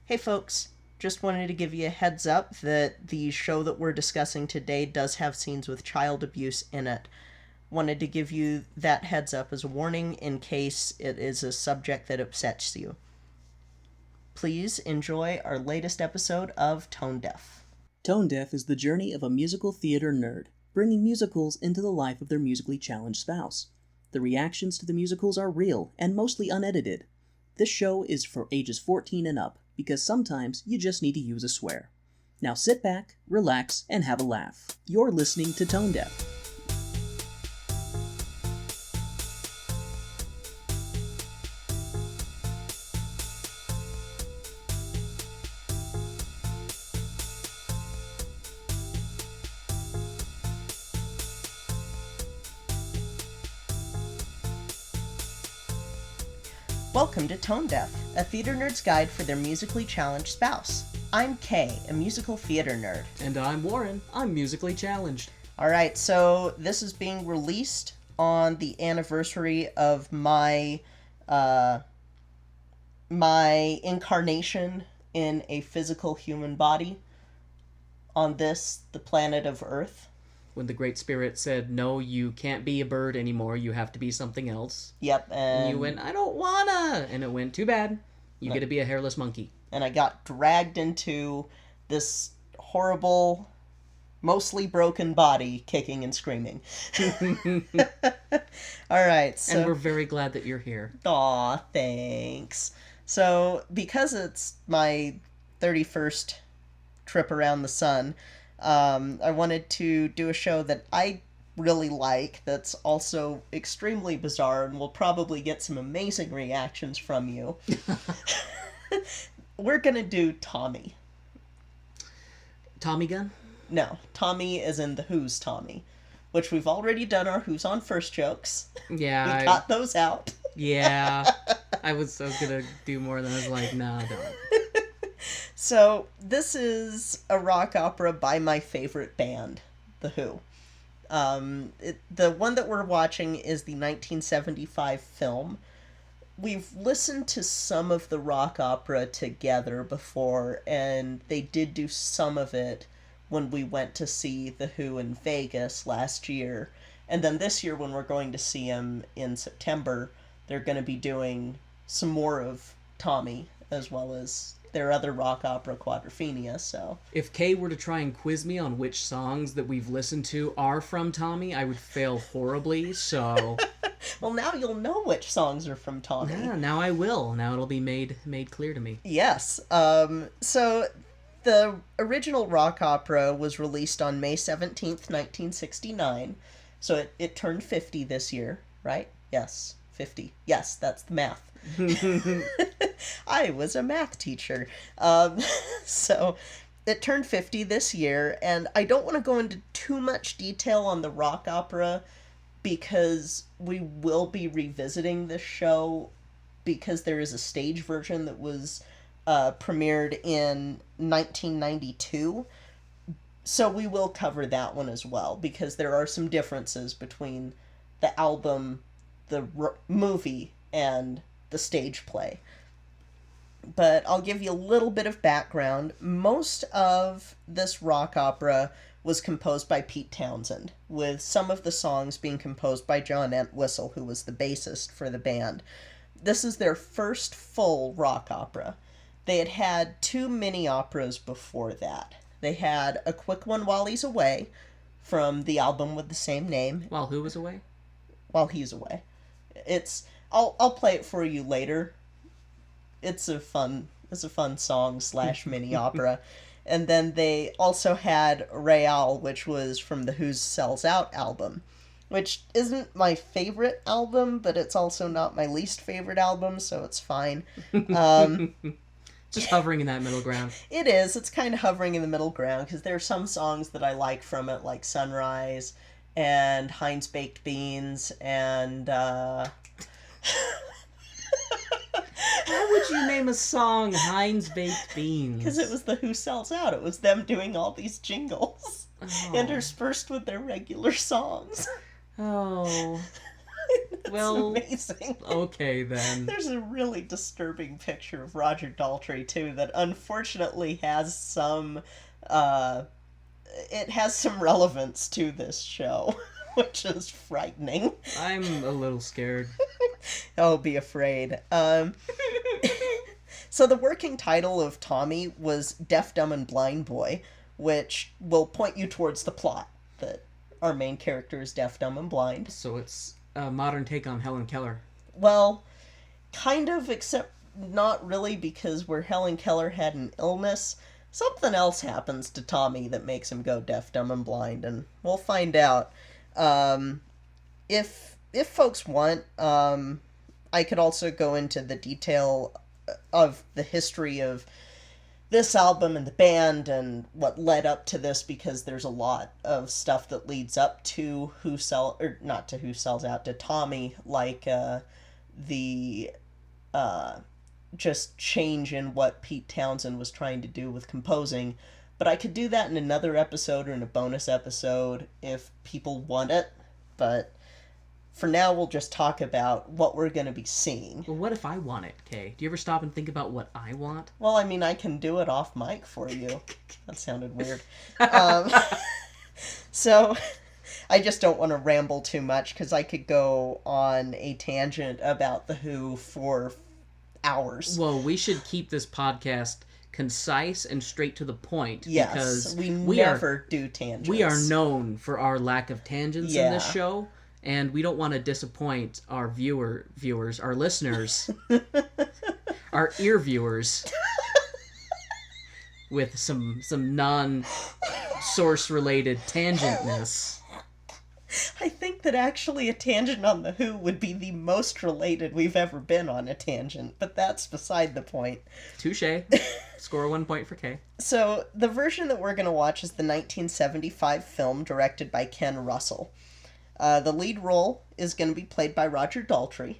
Hey folks, just wanted to give you a heads up that the show that we're discussing today does have scenes with child abuse in it. Wanted to give you that heads up as a warning in case it is a subject that upsets you. Please enjoy our latest episode of Tone Deaf. Tone Deaf is the journey of a musical theater nerd, bringing musicals into the life of their musically challenged spouse. The reactions to the musicals are real and mostly unedited. This show is for ages 14 and up, because sometimes you just need to use a swear. Now sit back, relax, and have a laugh. You're listening to Tone Deaf. Welcome to Tone Deaf, a theater nerd's guide for their musically challenged spouse. I'm Kay, a musical theater nerd. And I'm Warren. I'm musically challenged. Alright, so this is being released on the anniversary of my incarnation in a physical human body on this, the planet of Earth. When the Great Spirit said, no, you can't be a bird anymore, you have to be something else. Yep, and you went, I don't wanna! And it went, too bad. You get to be a hairless monkey. And I got dragged into this horrible, mostly broken body, kicking and screaming. Alright, so... And we're very glad that you're here. Aw, thanks. So, because it's my 31st trip around the sun, I wanted to do a show that I really like that's also extremely bizarre and will probably get some amazing reactions from you. We're gonna do Tommy. Tommy gun? No, Tommy is in the Who's Tommy, which we've already done our Who's on First jokes. Yeah. We got those out. Yeah. I was gonna do more than I was like, no, don't. So, this is a rock opera by my favorite band, The Who. The one that we're watching is the 1975 film. We've listened to some of the rock opera together before, and they did do some of it when we went to see The Who in Vegas last year. And then this year, when we're going to see them in September, they're going to be doing some more of Tommy, as well as their other rock opera, Quadrophenia, so... If Kay were to try and quiz me on which songs that we've listened to are from Tommy, I would fail horribly, so... Well, now you'll know which songs are from Tommy. Yeah, now I will. Now it'll be made clear to me. Yes. So, the original rock opera was released on May 17th, 1969, so it turned 50 this year, right? Yes, 50. Yes, that's the math. I was a math teacher. So it turned 50 this year, and I don't want to go into too much detail on the rock opera because we will be revisiting this show because there is a stage version that was premiered in 1992. So we will cover that one as well because there are some differences between the album, the movie, and the stage play. But I'll give you a little bit of background. Most of this rock opera was composed by Pete Townsend, with some of the songs being composed by John Entwistle, who was the bassist for the band. This is their first full rock opera. They had two mini operas before that. They had A Quick One While He's Away, from the album with the same name. While who was away? While he's away. I'll play it for you later. It's a fun song / mini opera. And then they also had Real, which was from the Who's Sells Out album, which isn't my favorite album, but it's also not my least favorite album, so it's fine. Just hovering in that middle ground. It is. It's kind of hovering in the middle ground, because there are some songs that I like from it, like Sunrise and Heinz Baked Beans and Why would you name a song Heinz Baked Beans? Because it was the Who Sells Out. It was them doing all these jingles interspersed with their regular songs. Oh. Well, amazing. Okay, then. There's a really disturbing picture of Roger Daltrey, too, that unfortunately has some, it has some relevance to this show, which is frightening. I'm a little scared. Oh, be afraid. So the working title of Tommy was Deaf, Dumb, and Blind Boy, which will point you towards the plot, that our main character is deaf, dumb, and blind. So it's a modern take on Helen Keller. Well, kind of, except not really, because where Helen Keller had an illness, something else happens to Tommy that makes him go deaf, dumb, and blind, and we'll find out. If folks want, I could also go into the detail of the history of this album and the band and what led up to this, because there's a lot of stuff that leads up to to Tommy, like the just change in what Pete Townsend was trying to do with composing. But I could do that in another episode or in a bonus episode if people want it. But for now, we'll just talk about what we're going to be seeing. Well, what if I want it, Kay? Do you ever stop and think about what I want? Well, I mean, I can do it off mic for you. That sounded weird. So, I just don't want to ramble too much, because I could go on a tangent about The Who for hours. Well, we should keep this podcast concise and straight to the point. Yes, because we never do tangents. We are known for our lack of tangents in this show. And we don't want to disappoint our viewers, our listeners, our ear viewers, with some non-source related tangentness. I think that actually a tangent on The Who would be the most related we've ever been on a tangent, but that's beside the point. Touche. Score 1 point for Kay. So, the version that we're going to watch is the 1975 film directed by Ken Russell. The lead role is going to be played by Roger Daltrey,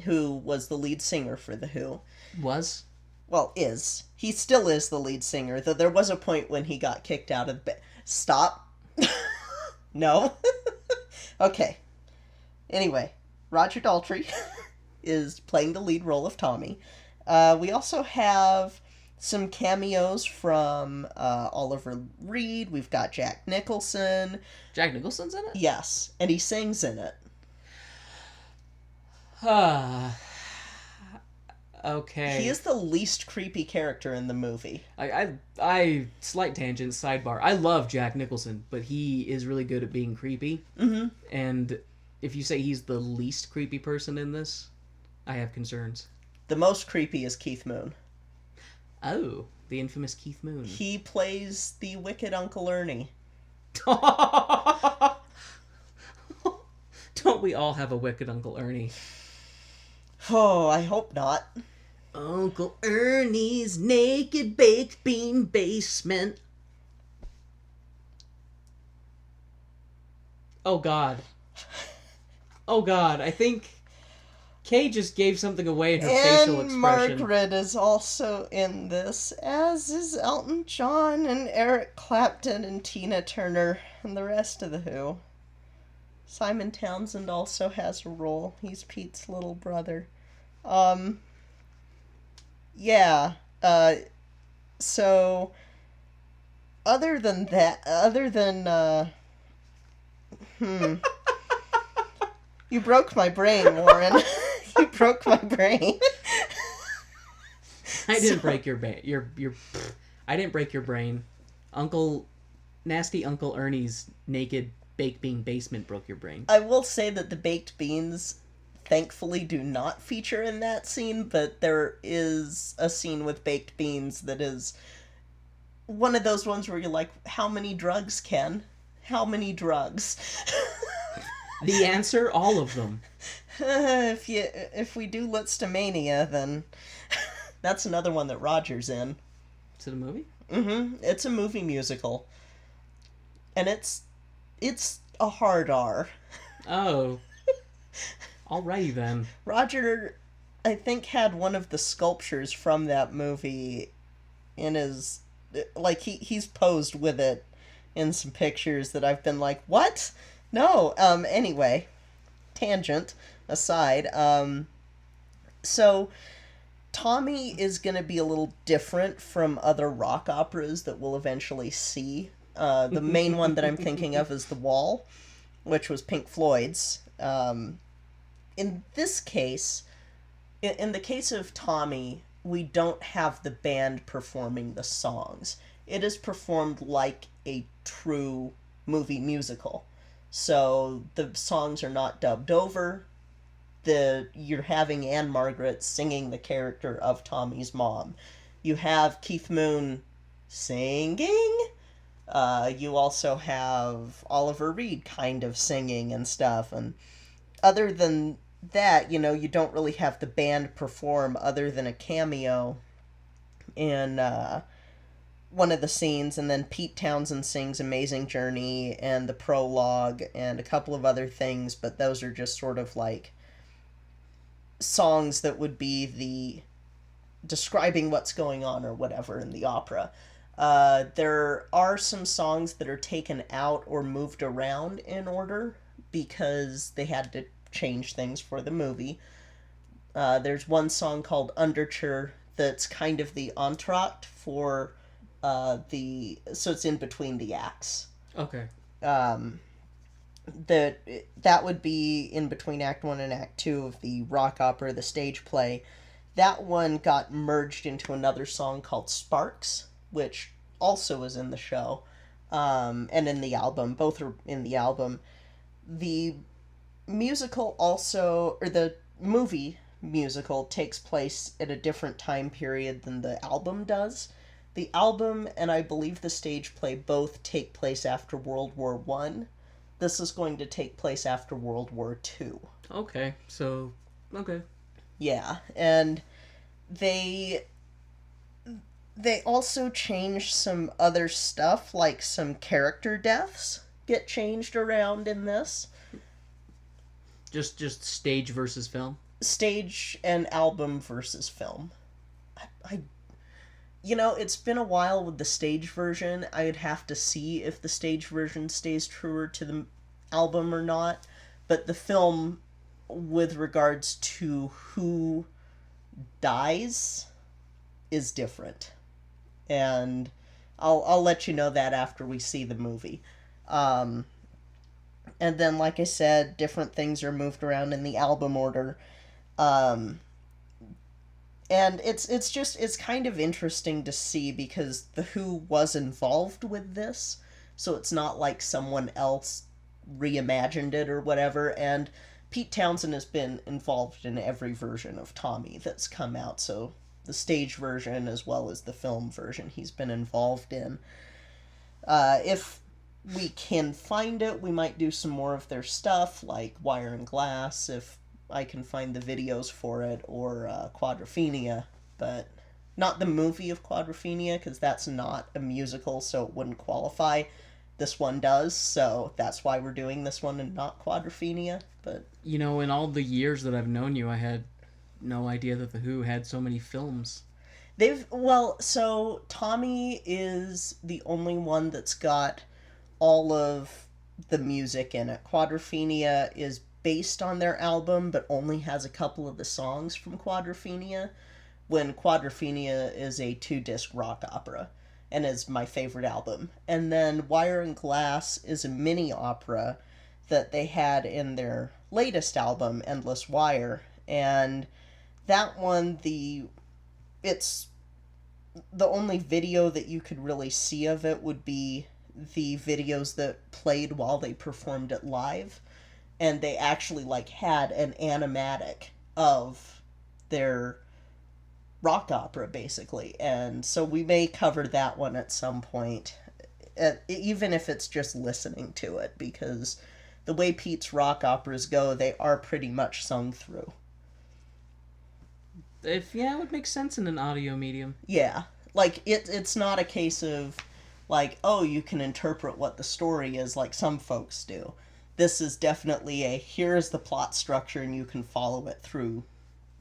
who was the lead singer for The Who. Was? Well, is. He still is the lead singer, though there was a point when he got kicked out of the band. Stop. No? Okay. Anyway, Roger Daltrey is playing the lead role of Tommy. We also have some cameos from Oliver Reed. We've got Jack Nicholson. Jack Nicholson's in it? Yes, and he sings in it. Okay. He is the least creepy character in the movie. I slight tangent, sidebar. I love Jack Nicholson, but he is really good at being creepy. Mm-hmm. And if you say he's the least creepy person in this, I have concerns. The most creepy is Keith Moon. Oh, the infamous Keith Moon. He plays the wicked Uncle Ernie. Don't we all have a wicked Uncle Ernie? Oh, I hope not. Uncle Ernie's naked baked bean basement. Oh God. Oh God, I think Kay just gave something away in her facial expression. Margaret is also in this, as is Elton John and Eric Clapton and Tina Turner and the rest of The Who. Simon Townsend also has a role. He's Pete's little brother. Yeah. So, other than You broke my brain, Warren. You broke my brain. I didn't break your brain. I didn't break your brain. Nasty Uncle Ernie's naked baked bean basement broke your brain. I will say that the baked beans thankfully do not feature in that scene, but there is a scene with baked beans that is one of those ones where you're like, how many drugs, Ken? How many drugs? The answer, all of them. If we do Litztomania, then that's another one that Roger's in. Is it a movie? Mm-hmm. It's a movie musical. And it's a hard R. Oh. Alrighty then. Roger, I think, had one of the sculptures from that movie in his... Like, he's posed with it in some pictures that I've been like, what? No, anyway. tangent aside, so Tommy is going to be a little different from other rock operas that we'll eventually see. The main one that I'm thinking of is The Wall, which was Pink Floyd's. In this case, in the case of Tommy, we don't have the band performing the songs. It is performed like a true movie musical. So the songs are not dubbed over. You're having Anne Margaret singing the character of Tommy's mom. You have Keith Moon singing. You also have Oliver Reed kind of singing and stuff. And other than that, you don't really have the band perform other than a cameo in one of the scenes, and then Pete Townsend sings Amazing Journey and the prologue and a couple of other things, but those are just sort of like songs that would be the describing what's going on or whatever in the opera. There are some songs that are taken out or moved around in order because they had to change things for the movie. There's one song called Underture that's kind of the entr'acte for so it's in between the acts. Okay. That would be in between Act 1 and Act 2 of the rock opera, the stage play. That one got merged into another song called Sparks, which also is in the show, and in the album. Both are in the album. The musical also, or the movie musical, takes place at a different time period than the album does. The album and I believe the stage play both take place after World War One. This is going to take place after World War II. Okay, so, okay. Yeah, and they also change some other stuff, like some character deaths get changed around in this. Just stage versus film? Stage and album versus film. It's been a while with the stage version. I'd have to see if the stage version stays truer to the album or not. But the film, with regards to who dies, is different. And I'll let you know that after we see the movie. And then, like I said, different things are moved around in the album order. And it's kind of interesting to see because The Who was involved with this, so it's not like someone else reimagined it or whatever, and Pete Townsend has been involved in every version of Tommy that's come out, so the stage version as well as the film version he's been involved in. If we can find it, we might do some more of their stuff, like Wire and Glass, if I can find the videos for it, or Quadrophenia, but not the movie of Quadrophenia, because that's not a musical, so it wouldn't qualify. This one does, so that's why we're doing this one and not Quadrophenia, but... In all the years that I've known you, I had no idea that The Who had so many films. So Tommy is the only one that's got all of the music in it. Quadrophenia is based on their album, but only has a couple of the songs from Quadrophenia, when Quadrophenia is a 2-disc rock opera, and is my favorite album. And then Wire and Glass is a mini opera that they had in their latest album, Endless Wire, and that one, it's the only video that you could really see of it would be the videos that played while they performed it live. And they actually, had an animatic of their rock opera, basically. And so we may cover that one at some point, even if it's just listening to it, because the way Pete's rock operas go, they are pretty much sung through. It would make sense in an audio medium. Yeah. It's not a case of, you can interpret what the story is like some folks do. This is definitely here's the plot structure and you can follow it through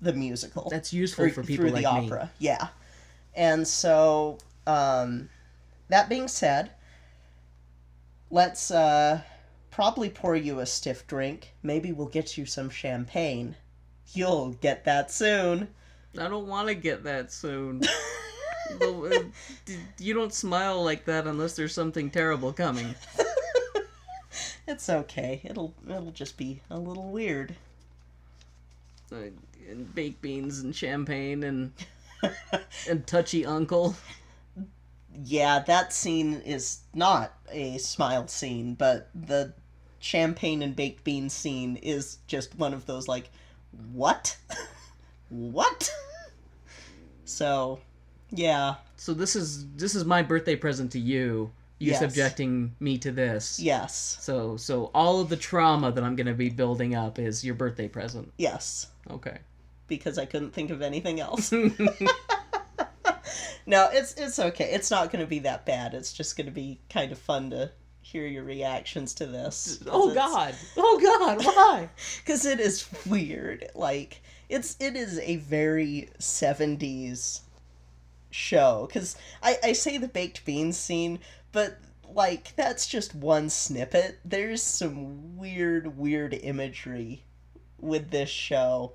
the musical. That's useful for people like me. Through the opera, yeah. And so, that being said, let's probably pour you a stiff drink. Maybe we'll get you some champagne. You'll get that soon. I don't want to get that soon. You don't smile like that unless there's something terrible coming. It's okay. It'll just be a little weird. And baked beans and champagne and touchy uncle. Yeah, that scene is not a smile scene, but the champagne and baked beans scene is just one of those, like, what? What? So, yeah. So this is my birthday present to you. You Yes. subjecting me to this. Yes. So all of the trauma that I'm going to be building up is your birthday present. Yes. Okay. Because I couldn't think of anything else. No, it's okay. It's not going to be that bad. It's just going to be kind of fun to hear your reactions to this. Oh God, why? Because it is weird. Like, it is a very 70s show. Because I say the baked beans scene, but, like, that's just one snippet. There's some weird imagery with this show.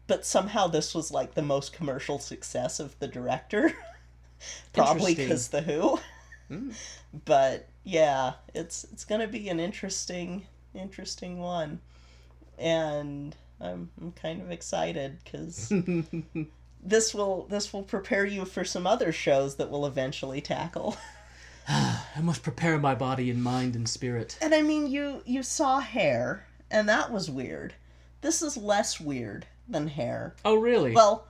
But somehow this was, like, the most commercial success of the director. Probably because The Who. Mm. But, yeah, it's going to be an interesting one. And I'm kind of excited, because this will prepare you for some other shows that we'll eventually tackle. I must prepare my body and mind and spirit. And I mean, you saw Hair, and that was weird. This is less weird than Hair. Oh, really? Well,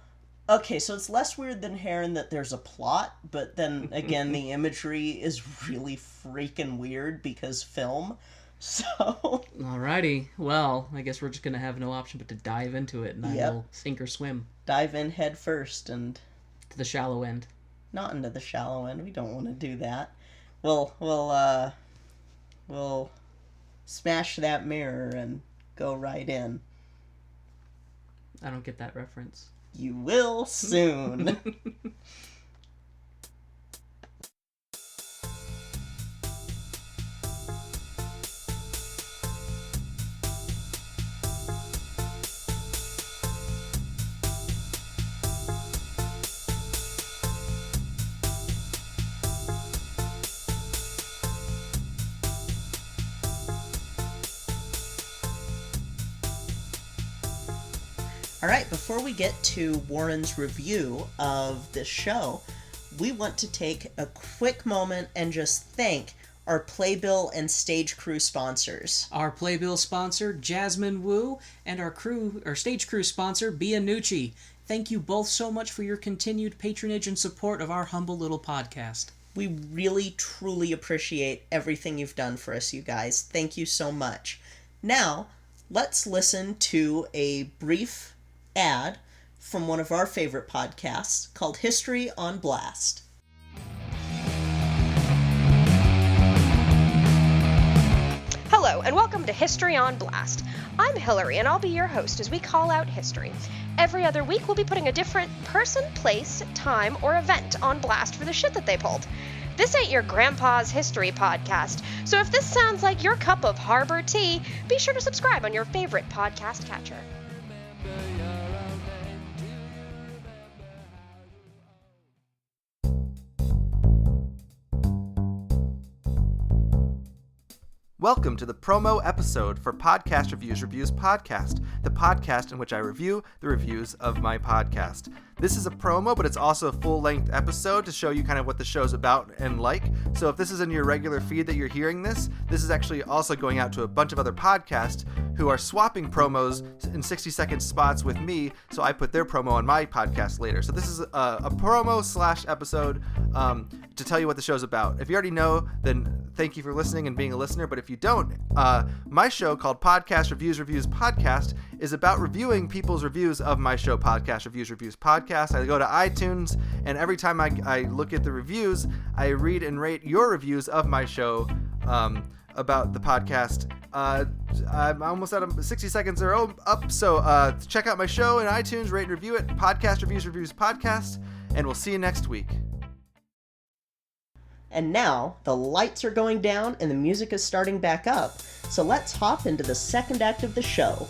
okay, so it's less weird than Hair in that there's a plot, but then again, the imagery is really freaking weird because film. So. Alrighty. Well, I guess we're just gonna have no option but to dive into it, and I will sink or swim. Dive in head first and. To the shallow end. Not into the shallow end. We don't want to do that. We'll smash that mirror and go right in. I don't get that reference. You will soon. Alright, before we get to Warren's review of this show, we want to take a quick moment and just thank our Playbill and stage crew sponsors. Our Playbill sponsor, Jasmine Wu, and our stage crew sponsor, Bianucci. Thank you both so much for your continued patronage and support of our humble little podcast. We really, truly appreciate everything you've done for us, you guys. Thank you so much. Now, let's listen to a brief ad from one of our favorite podcasts called History on Blast. Hello, and welcome to History on Blast. I'm Hillary, and I'll be your host as we call out history. Every other week, we'll be putting a different person, place, time, or event on blast for the shit that they pulled. This ain't your grandpa's history podcast, so if this sounds like your cup of harbor tea, be sure to subscribe on your favorite podcast catcher. Welcome to the promo episode for Podcast Reviews Podcast, the podcast in which I review the reviews of my podcast. This is a promo, but it's also a full-length episode to show you kind of what the show's about and like. So if this is in your regular feed that you're hearing this is actually also going out to a bunch of other podcasts who are swapping promos in 60-second spots with me, so I put their promo on my podcast later. So this is a promo/episode to tell you what the show's about. If you already know, then thank you for listening and being a listener, but if you don't, my show called Podcast Reviews Podcast is about reviewing people's reviews of my show, Podcast Reviews Podcast. I go to iTunes, and every time I look at the reviews, I read and rate your reviews of my show about the podcast. I'm almost out of 60 seconds are up, so check out my show in iTunes, rate and review it, Podcast Reviews Podcast, and we'll see you next week. And now, the lights are going down and the music is starting back up, so let's hop into the second act of the show.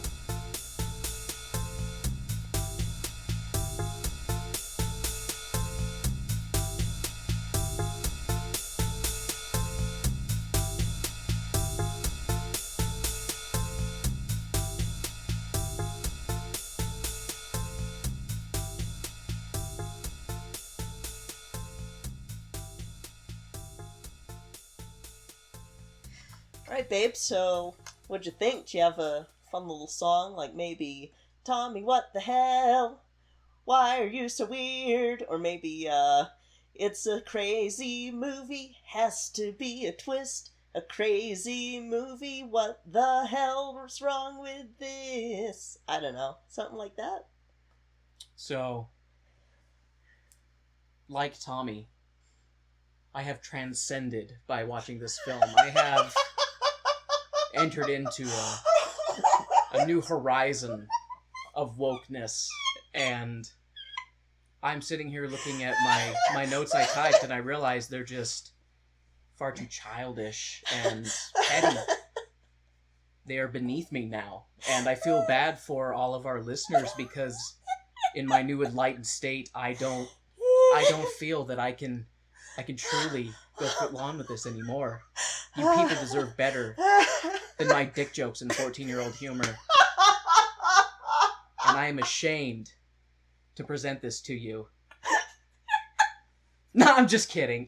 Alright, babe, so what'd you think? Do you have a fun little song, like maybe, Tommy, what the hell? Why are you so weird? Or maybe, it's a crazy movie, has to be a twist. A crazy movie, what the hell's wrong with this? I don't know, something like that? So, like Tommy, I have transcended by watching this film. I have entered into a new horizon of wokeness, and I'm sitting here looking at my notes I typed, and I realize they're just far too childish and petty. They are beneath me now, and I feel bad for all of our listeners because in my new enlightened state, I don't feel that I can truly go foot long with this anymore. You people deserve better than my dick jokes and 14-year-old humor. And I am ashamed to present this to you. No, I'm just kidding.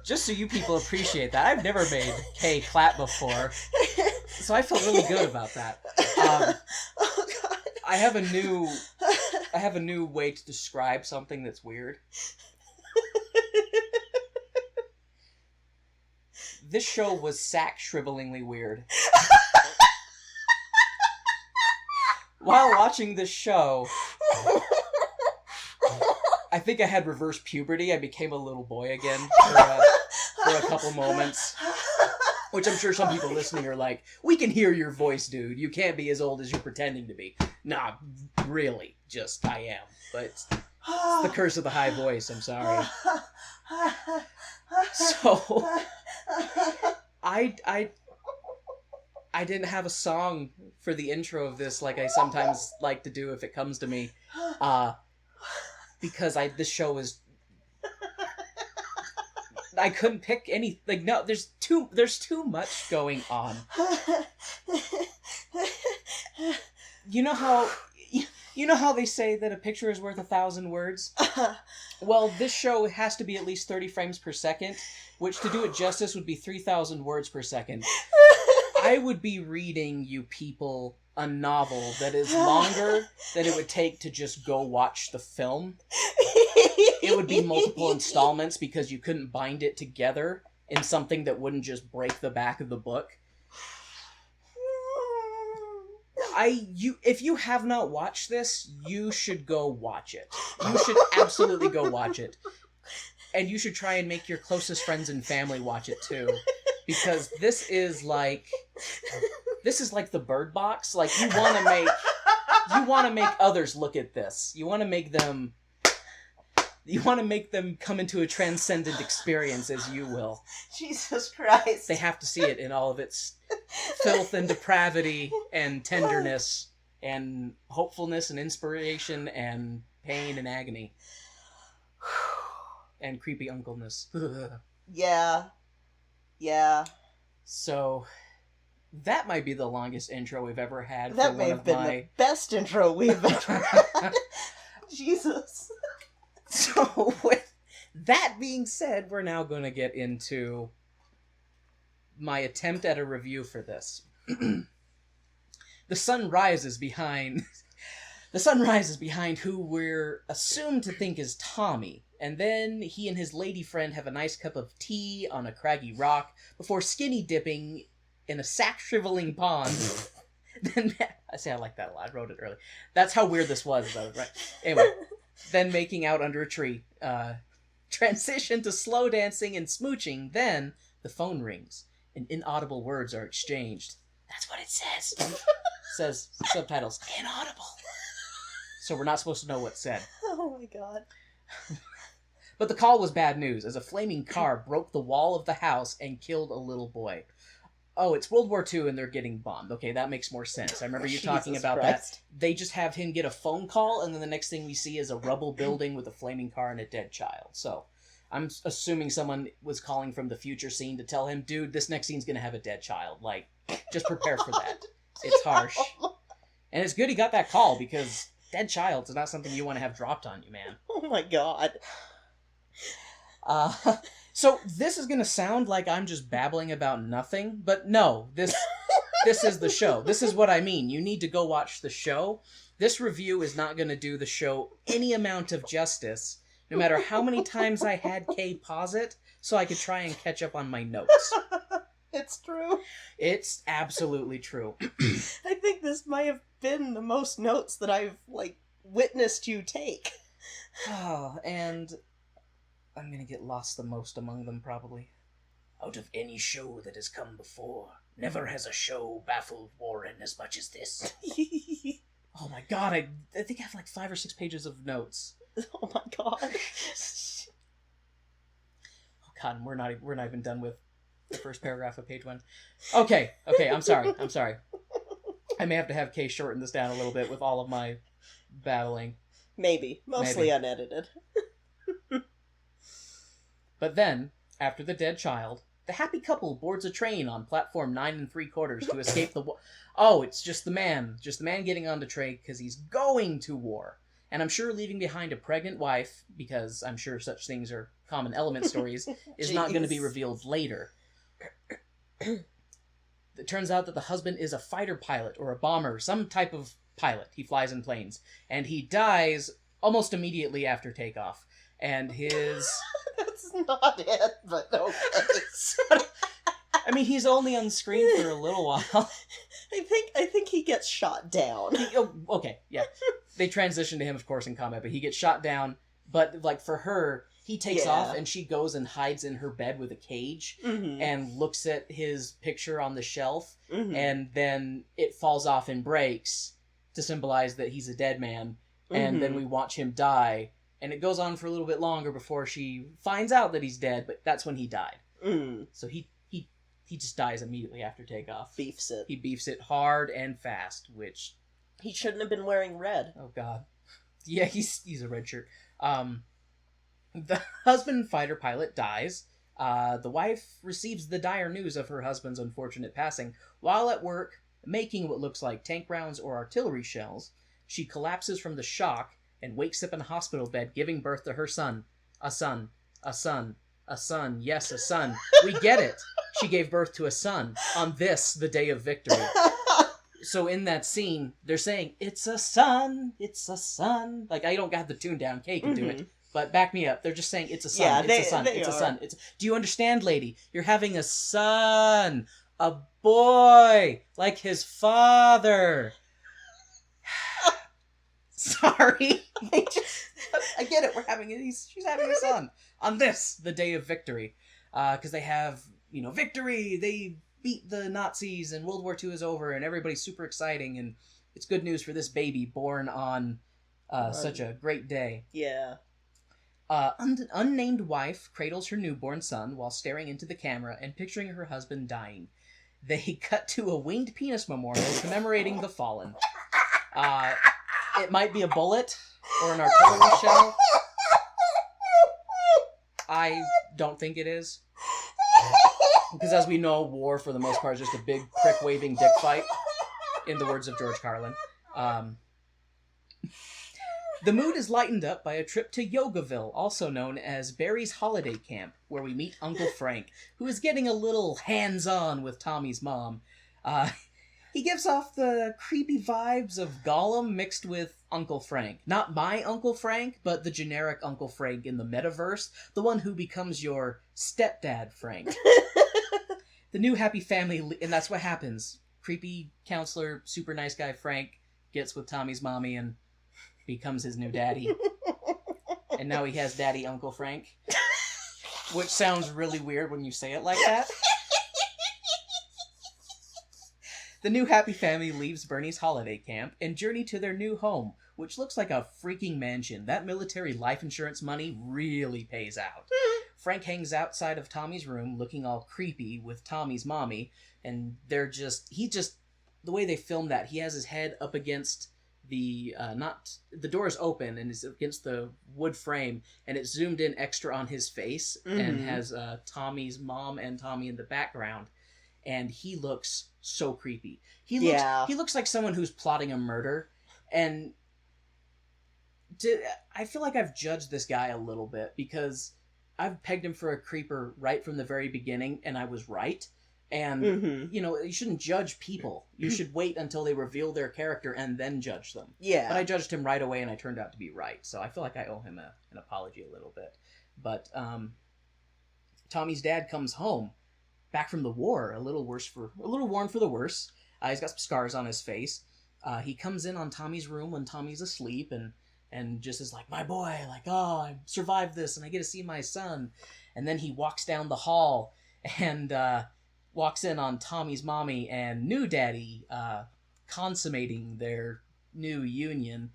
Just so you people appreciate that, I've never made Kay clap before, so I feel really good about that. Oh, God. I have a new way to describe something that's weird. This show was sack-shrivelingly weird. While watching this show, I think I had reverse puberty. I became a little boy again for a couple moments. Which I'm sure some people listening are like, we can hear your voice, dude. You can't be as old as you're pretending to be. Nah, really. Just, I am. But it's the curse of the high voice. I'm sorry. So, I didn't have a song for the intro of this like I sometimes like to do if it comes to me. Because this show is... I couldn't pick any... Like, no, there's too much going on. You know how they say that a picture is worth 1,000 words? Well, this show has to be at least 30 frames per second, which to do it justice would be 3,000 words per second. I would be reading you people a novel that is longer than it would take to just go watch the film. It would be multiple installments because you couldn't bind it together in something that wouldn't just break the back of the book. If you have not watched this, you should go watch it. You should absolutely go watch it. And you should try and make your closest friends and family watch it too. Because this is like the Bird Box. Like, you want to make others look at this. You want to make them come into a transcendent experience, as you will. Jesus Christ. They have to see it in all of its filth and depravity and tenderness and hopefulness and inspiration and pain and agony. And creepy uncleness. Yeah. So, that might be the longest intro we've ever had. That may have been the best intro we've ever had. Jesus. So, with that being said, we're now going to get into my attempt at a review for this. The sun rises behind who we're assumed to think is Tommy, and then he and his lady friend have a nice cup of tea on a craggy rock before skinny dipping in a sack-shriveling pond. Then, I like that a lot. I wrote it early. That's how weird this was, though, right? Anyway, then making out under a tree. Transition to slow dancing and smooching, then the phone rings, and inaudible words are exchanged. That's what it says. Says subtitles, inaudible. So we're not supposed to know what's said. Oh my god. But the call was bad news, as a flaming car broke the wall of the house and killed a little boy. Oh, it's World War II and they're getting bombed. Okay, that makes more sense. I remember you talking about that. They just have him get a phone call, and then the next thing we see is a rubble building with a flaming car and a dead child. So I'm assuming someone was calling from the future scene to tell him, dude, this next scene's going to have a dead child. Like, just prepare for that. It's harsh. And it's good he got that call, because dead child is not something you want to have dropped on you, man. Oh my god. So this is going to sound like I'm just babbling about nothing, but no, this is the show. This is what I mean. You need to go watch the show. This review is not going to do the show any amount of justice, no matter how many times I had Kay pause it, so I could try and catch up on my notes. It's true. It's absolutely true. I think this might have been the most notes that I've, witnessed you take. Oh, and I'm gonna get lost the most among them, probably. Out of any show that has come before, never has a show baffled Warren as much as this. Oh my god, I think I have 5 or 6 pages of notes. Oh my god. Oh god, we're not even done with the first paragraph of page 1. Okay, I'm sorry. I may have to have Kay shorten this down a little bit with all of my babbling. Maybe. Mostly unedited. But then, after the dead child, the happy couple boards a train on platform 9 3/4 to escape the war. Oh, it's just the man getting on the train because he's going to war. And I'm sure leaving behind a pregnant wife, because I'm sure such things are common element stories, is not going to be revealed later. It turns out that the husband is a fighter pilot or a bomber, some type of pilot. He flies in planes. And he dies almost immediately after takeoff. And his... That's not it, but okay. I mean, he's only on screen for a little while. I think he gets shot down. Okay, yeah. They transition to him, of course, in combat, but he gets shot down. But, for her, he takes off, and she goes and hides in her bed with a cage, and looks at his picture on the shelf, and then it falls off and breaks to symbolize that he's a dead man, and then we watch him die. And it goes on for a little bit longer before she finds out that he's dead, but that's when he died. So he just dies immediately after takeoff. Beefs it. He beefs it hard and fast, which... He shouldn't have been wearing red. Oh, God. Yeah, he's a red shirt. The husband fighter pilot dies. The wife receives the dire news of her husband's unfortunate passing. While at work, making what looks like tank rounds or artillery shells, she collapses from the shock and wakes up in a hospital bed, giving birth to her son. A son. A son. A son. Yes, a son. We get it. She gave birth to a son on this, the day of victory. So in that scene, they're saying, it's a son. It's a son. I don't got the tune down. Kay can do it. But back me up. They're just saying, it's a son. Yeah, it's a son. It's a son. Do you understand, lady? You're having a son. A boy. Like his father. Sorry. I get it. She's having a son on this, the day of victory, because they have victory. They beat the Nazis, and World War II is over, and everybody's super exciting, and it's good news for this baby born on such a great day. Yeah. Unnamed wife cradles her newborn son while staring into the camera and picturing her husband dying. They cut to a winged penis memorial commemorating the fallen. It might be a bullet or an artillery shell. I don't think it is. Because as we know, war, for the most part, is just a big prick-waving dick fight, in the words of George Carlin. The mood is lightened up by a trip to Yogaville, also known as Barry's Holiday Camp, where we meet Uncle Frank, who is getting a little hands-on with Tommy's mom. He gives off the creepy vibes of Gollum mixed with Uncle Frank. Not my Uncle Frank, but the generic Uncle Frank in the metaverse, the one who becomes your stepdad Frank. The new happy family, and that's what happens. Creepy counselor, super nice guy Frank gets with Tommy's mommy and becomes his new daddy. And now he has Daddy Uncle Frank. which sounds really weird when you say it like that. The new happy family leaves Bernie's holiday camp and journey to their new home, which looks like a freaking mansion. That military life insurance money really pays out. Frank hangs outside of Tommy's room looking all creepy with Tommy's mommy, and the way they filmed that, he has his head up against the door is open and is against the wood frame, and it's zoomed in extra on his face, and has Tommy's mom and Tommy in the background, and he looks so creepy. He looks like someone who's plotting a murder, and I feel like I've judged this guy a little bit because I've pegged him for a creeper right from the very beginning, and I was right. And, you shouldn't judge people. You should wait until they reveal their character and then judge them. Yeah. But I judged him right away, and I turned out to be right. So I feel like I owe him an apology a little bit. But Tommy's dad comes home, back from the war, a little worn for the worse. He's got some scars on his face. He comes in on Tommy's room when Tommy's asleep, and just is like, my boy, like, oh, I survived this, and I get to see my son. And then he walks down the hall, and walks in on Tommy's mommy and new daddy consummating their new union.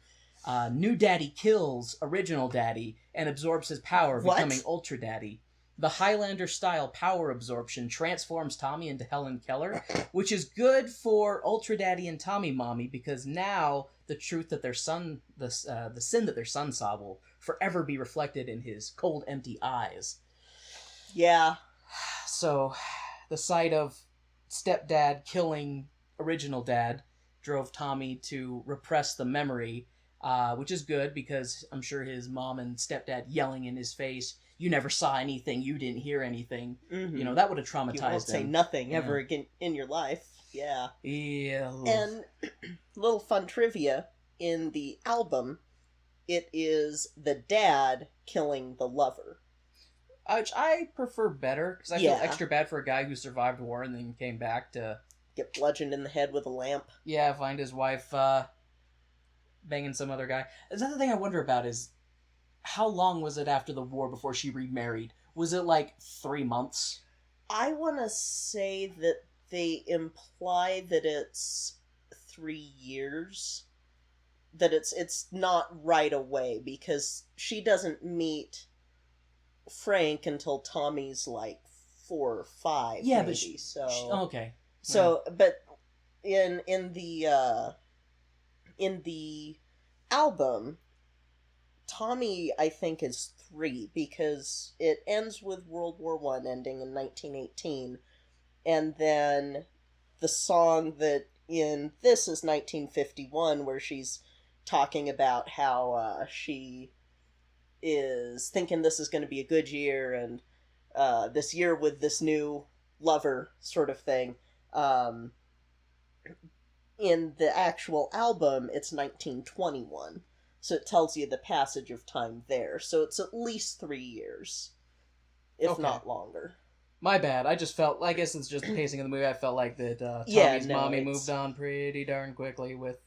New daddy kills original daddy and absorbs his power, becoming Ultra Daddy. The Highlander-style power absorption transforms Tommy into Helen Keller, which is good for Ultra Daddy and Tommy Mommy, because now the truth that their son, the sin that their son saw, will forever be reflected in his cold, empty eyes. Yeah. So, the sight of stepdad killing original dad drove Tommy to repress the memory, which is good because I'm sure his mom and stepdad yelling in his face, you never saw anything, you didn't hear anything. Mm-hmm. That would have traumatized him. You won't say nothing ever again in your life. Yeah. Yeah. And little fun trivia, in the album, it is the dad killing the lover. Which I prefer better, because I feel extra bad for a guy who survived war and then came back to... get bludgeoned in the head with a lamp. Yeah, find his wife banging some other guy. Another thing I wonder about is, how long was it after the war before she remarried? Was it like 3 months? I want to say that they imply that it's 3 years. That it's not right away, because she doesn't meet Frank until Tommy's like 4 or 5. Yeah, maybe, but okay. So, but in the album, Tommy, I think, is 3, because it ends with World War I ending in 1918, and then the song that in this is 1951, where she's talking about how she is thinking this is going to be a good year, and this year with this new lover sort of thing. In the actual album, it's 1921. So it tells you the passage of time there. So it's at least 3 years, if not longer. My bad. I just felt, I guess it's just the pacing of the movie. I felt like that Tommy's mommy moved on pretty darn quickly with,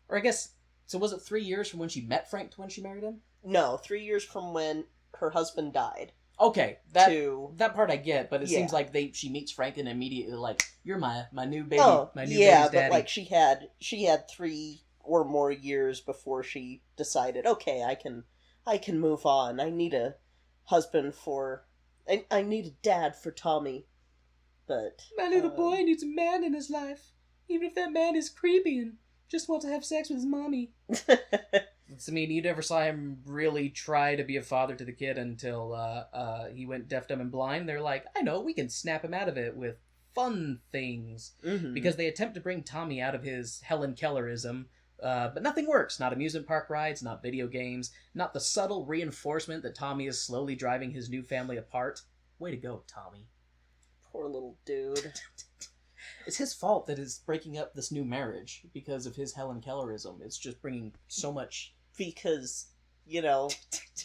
or I guess, so was it 3 years from when she met Frank to when she married him? No, 3 years from when her husband died. Okay, that part I get, but it seems like she meets Frank and immediately like, you're my new baby, my new baby's daddy. Yeah, but like she had 3 or more years before she decided, okay, I can move on. I need a husband I need a dad for Tommy. But my little boy needs a man in his life, even if that man is creepy and just wants to have sex with his mommy. I mean, you never saw him really try to be a father to the kid until he went deaf, dumb, and blind. They're like, I know, we can snap him out of it with fun things. Mm-hmm. Because they attempt to bring Tommy out of his Helen Kellerism, but nothing works. Not amusement park rides, not video games, not the subtle reinforcement that Tommy is slowly driving his new family apart. Way to go, Tommy. Poor little dude. It's his fault that it's breaking up this new marriage because of his Helen Kellerism. It's just bringing so much... Because,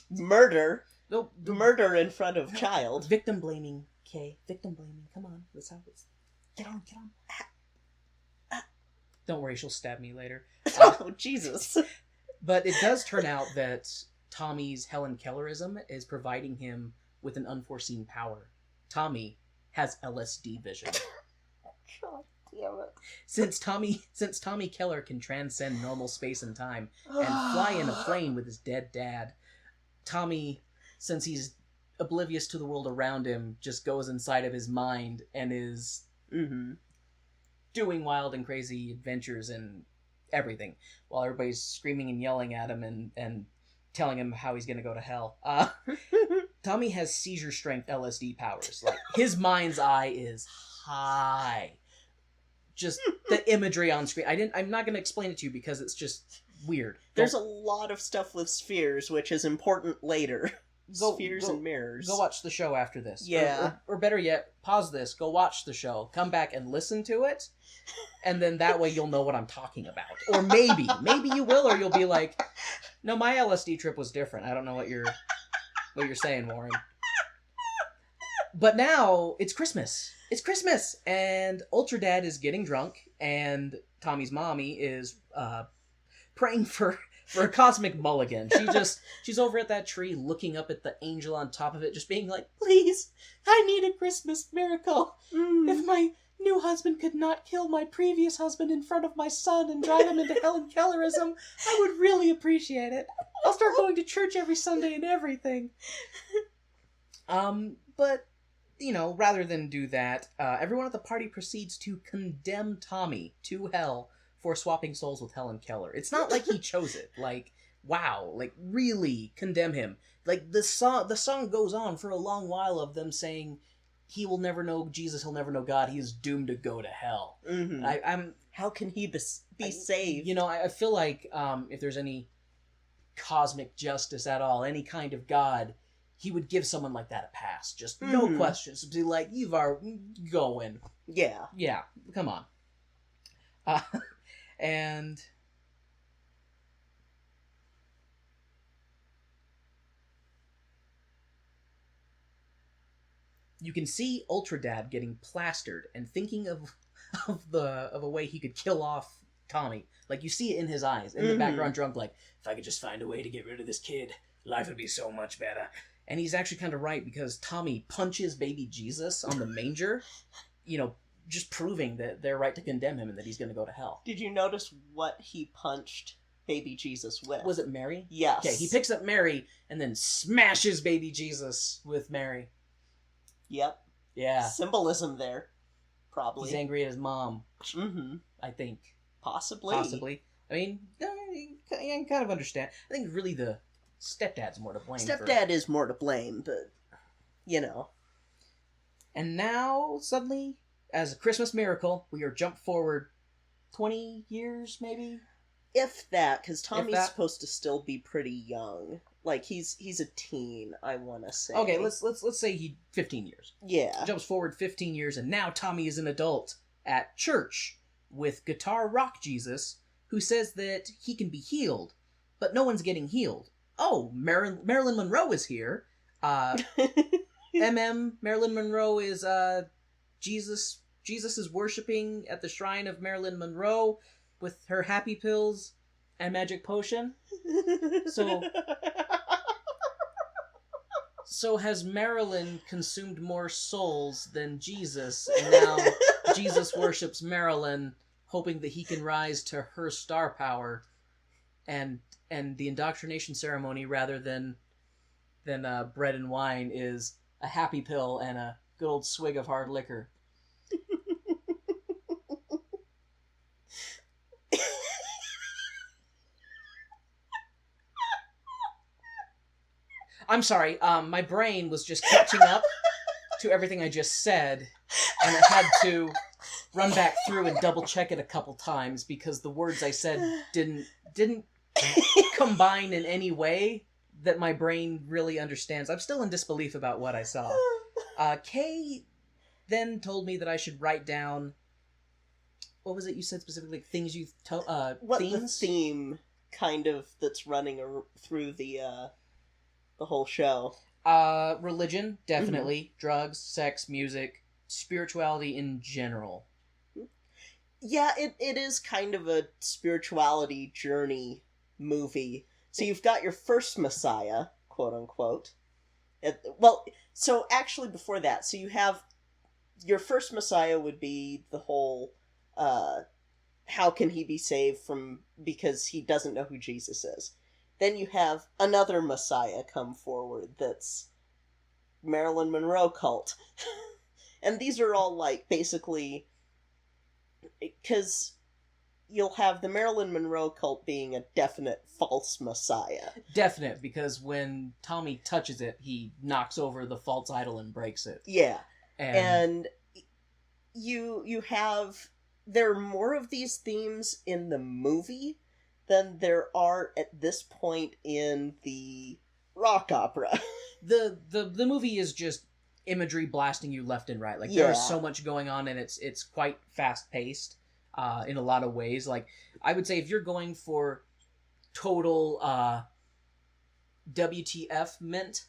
murder. No, murder in front of child. Victim blaming, Kay. Victim blaming. Come on. Let's have this. Get on. Don't worry, she'll stab me later. Oh, Jesus. But it does turn out that Tommy's Helen Kellerism is providing him with an unforeseen power. Tommy has LSD vision. God damn it. Since Tommy Keller can transcend normal space and time and fly in a plane with his dead dad, Tommy, since he's oblivious to the world around him, just goes inside of his mind and is doing wild and crazy adventures and everything, while everybody's screaming and yelling at him and telling him how he's gonna go to hell. Tommy has seizure strength LSD powers. Like, his mind's eye is high. Just the imagery on screen. I'm not gonna explain it to you because it's just weird. There's a lot of stuff with spheres, which is important later. Spheres and mirrors. Go watch the show after this. Yeah. Or better yet, pause this, go watch the show, come back and listen to it, and then that way you'll know what I'm talking about. Or maybe you will, or you'll be like, no, my LSD trip was different. I don't know what you're saying, Warren. But now, it's Christmas. It's Christmas! And Ultra Dad is getting drunk, and Tommy's mommy is praying for a cosmic mulligan. She's over at that tree looking up at the angel on top of it, just being like, please, I need a Christmas miracle. If my new husband could not kill my previous husband in front of my son and drive him into Helen Kellerism, I would really appreciate it. I'll start going to church every Sunday and everything. But, rather than do that, everyone at the party proceeds to condemn Tommy to hell for swapping souls with Helen Keller. It's not like he chose it. Like, wow, like, really condemn him. Like, the song goes on for a long while of them saying, he will never know Jesus, he'll never know God, he is doomed to go to hell. How can he be saved? I feel like if there's any cosmic justice at all, any kind of God, he would give someone like that a pass. Just no questions. Be like, you've already going. Yeah. Yeah, come on. And you can see Ultra Dad getting plastered and thinking of a way he could kill off Tommy. Like, you see it in his eyes, in the background drunk, like, if I could just find a way to get rid of this kid, life would be so much better. And he's actually kind of right, because Tommy punches baby Jesus on the manger, just proving that they're right to condemn him and that he's going to go to hell. Did you notice what he punched baby Jesus with? Was it Mary? Yes. Okay, he picks up Mary and then smashes baby Jesus with Mary. Yep. Yeah. Symbolism there. Probably. He's angry at his mom. I think. Possibly. I mean, I can kind of understand. I think really the stepdad's more to blame. Stepdad is more to blame, but, And now, suddenly, as a Christmas miracle, we are jumped forward 20 years, maybe? If that, because Tommy's supposed to still be pretty young. Like, he's a teen, I want to say. Okay, let's say 15 years. Yeah. Jumps forward 15 years, and now Tommy is an adult at church with guitar rock Jesus, who says that he can be healed, but no one's getting healed. Oh, Marilyn Monroe is here. Marilyn Monroe is, Jesus is worshipping at the shrine of Marilyn Monroe with her happy pills and magic potion. So has Marilyn consumed more souls than Jesus, and now Jesus worships Marilyn, hoping that he can rise to her star power, and the indoctrination ceremony, rather than bread and wine, is a happy pill and a good old swig of hard liquor. I'm sorry, my brain was just catching up to everything I just said, and I had to run back through and double check it a couple times because the words I said didn't combine in any way that my brain really understands. I'm still in disbelief about what I saw. Kay then told me that I should write down, what was it you said specifically? Things you've what themes? The theme kind of that's running through the whole show. Religion, definitely. Drugs, sex, music, spirituality in general. Yeah, it is kind of a spirituality journey movie. So you've got your first Messiah, quote unquote. So actually before that, so you have your first Messiah would be the whole how can he be saved from because he doesn't know who Jesus is. Then you have another Messiah come forward that's Marilyn Monroe cult. And these are all like basically because you'll have the Marilyn Monroe cult being a definite false messiah. Definite, because when Tommy touches it, he knocks over the false idol and breaks it. Yeah. And you have... There are more of these themes in the movie than there are at this point in the rock opera. The movie is just imagery blasting you left and right. Like, there's so much going on, and it's quite fast-paced. In a lot of ways. Like, I would say if you're going for total WTF meant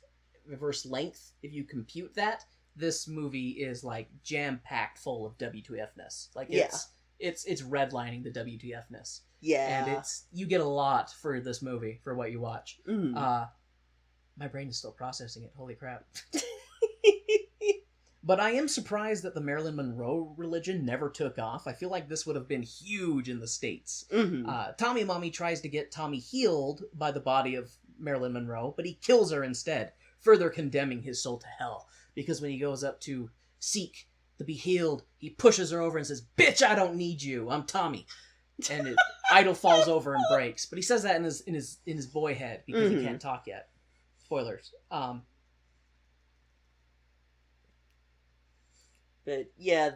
versus length, if you compute that, this movie is like jam-packed full of WTF-ness. Like, it's redlining the WTF-ness. Yeah. And you get a lot for this movie, for what you watch. My brain is still processing it. Holy crap. But I am surprised that the Marilyn Monroe religion never took off. I feel like this would have been huge in the States. Tommy Mommy tries to get Tommy healed by the body of Marilyn Monroe, but he kills her instead, further condemning his soul to hell. Because when he goes up to seek to be healed, he pushes her over and says, "Bitch, I don't need you. I'm Tommy." And the idol falls over and breaks. But he says that in his boy head because he can't talk yet. Spoilers. But yeah,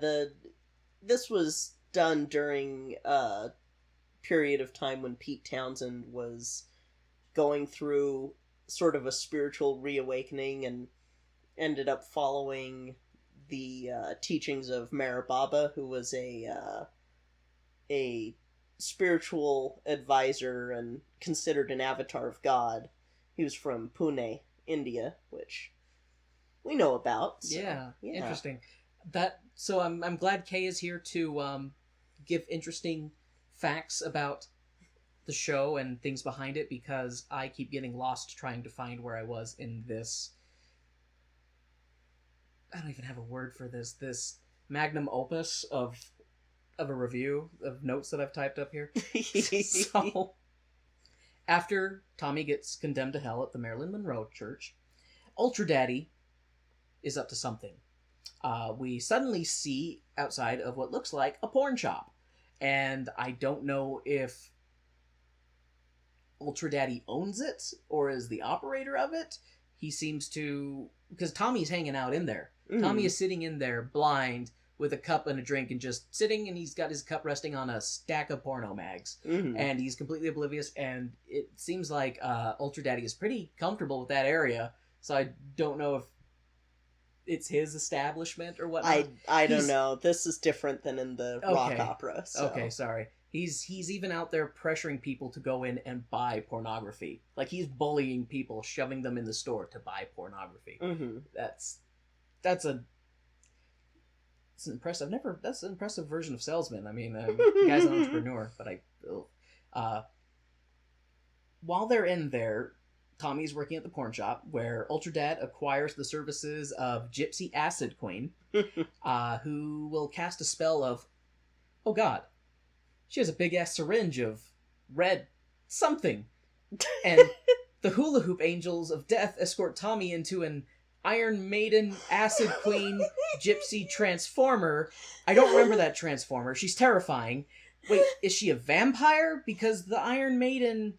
this was done during a period of time when Pete Townsend was going through sort of a spiritual reawakening and ended up following the teachings of Mara Baba, who was a spiritual advisor and considered an avatar of God. He was from Pune, India, which we know about. So, yeah, interesting. So I'm glad Kay is here to give interesting facts about the show and things behind it, because I keep getting lost trying to find where I was in this. I don't even have a word for this magnum opus of a review of notes that I've typed up here. So after Tommy gets condemned to hell at the Marilyn Monroe church, Ultra Daddy is up to something. We suddenly see outside of what looks like a porn shop. And I don't know if Ultra Daddy owns it or is the operator of it. He seems to... Because Tommy's hanging out in there. Tommy is sitting in there blind with a cup and a drink and just sitting, and he's got his cup resting on a stack of porno mags. And he's completely oblivious, and it seems like Ultra Daddy is pretty comfortable with that area. So I don't know if it's his establishment or whatnot. I don't know. This is different than in the rock opera. So. Okay, sorry. He's even out there pressuring people to go in and buy pornography. Like, he's bullying people, shoving them in the store to buy pornography. That's an impressive. That's an impressive version of salesman. I mean, the guy's an entrepreneur, but while they're in there, Tommy's working at the porn shop where Ultra Dad acquires the services of Gypsy Acid Queen, who will cast a spell of, oh god, she has a big ass syringe of red something. And the hula hoop angels of death escort Tommy into an Iron Maiden Acid Queen Gypsy Transformer. I don't remember that Transformer. She's terrifying. Wait, is she a vampire? Because the Iron Maiden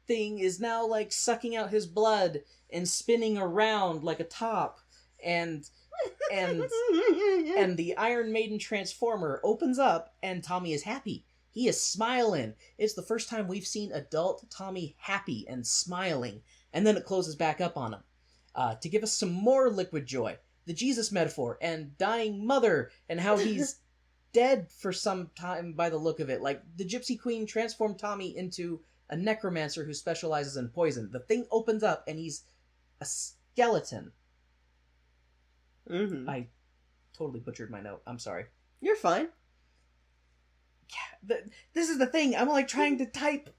thing is now like sucking out his blood and spinning around like a top, and the Iron Maiden Transformer opens up and Tommy is happy. He is smiling. It's the first time we've seen adult Tommy happy and smiling, and then it closes back up on him to give us some more liquid joy. The Jesus metaphor and dying mother and how he's dead for some time by the look of it. Like, the Gypsy Queen transformed Tommy into a necromancer who specializes in poison. The thing opens up and he's a skeleton. I totally butchered my note. I'm sorry. You're fine. Yeah, this is the thing. I'm like trying to type.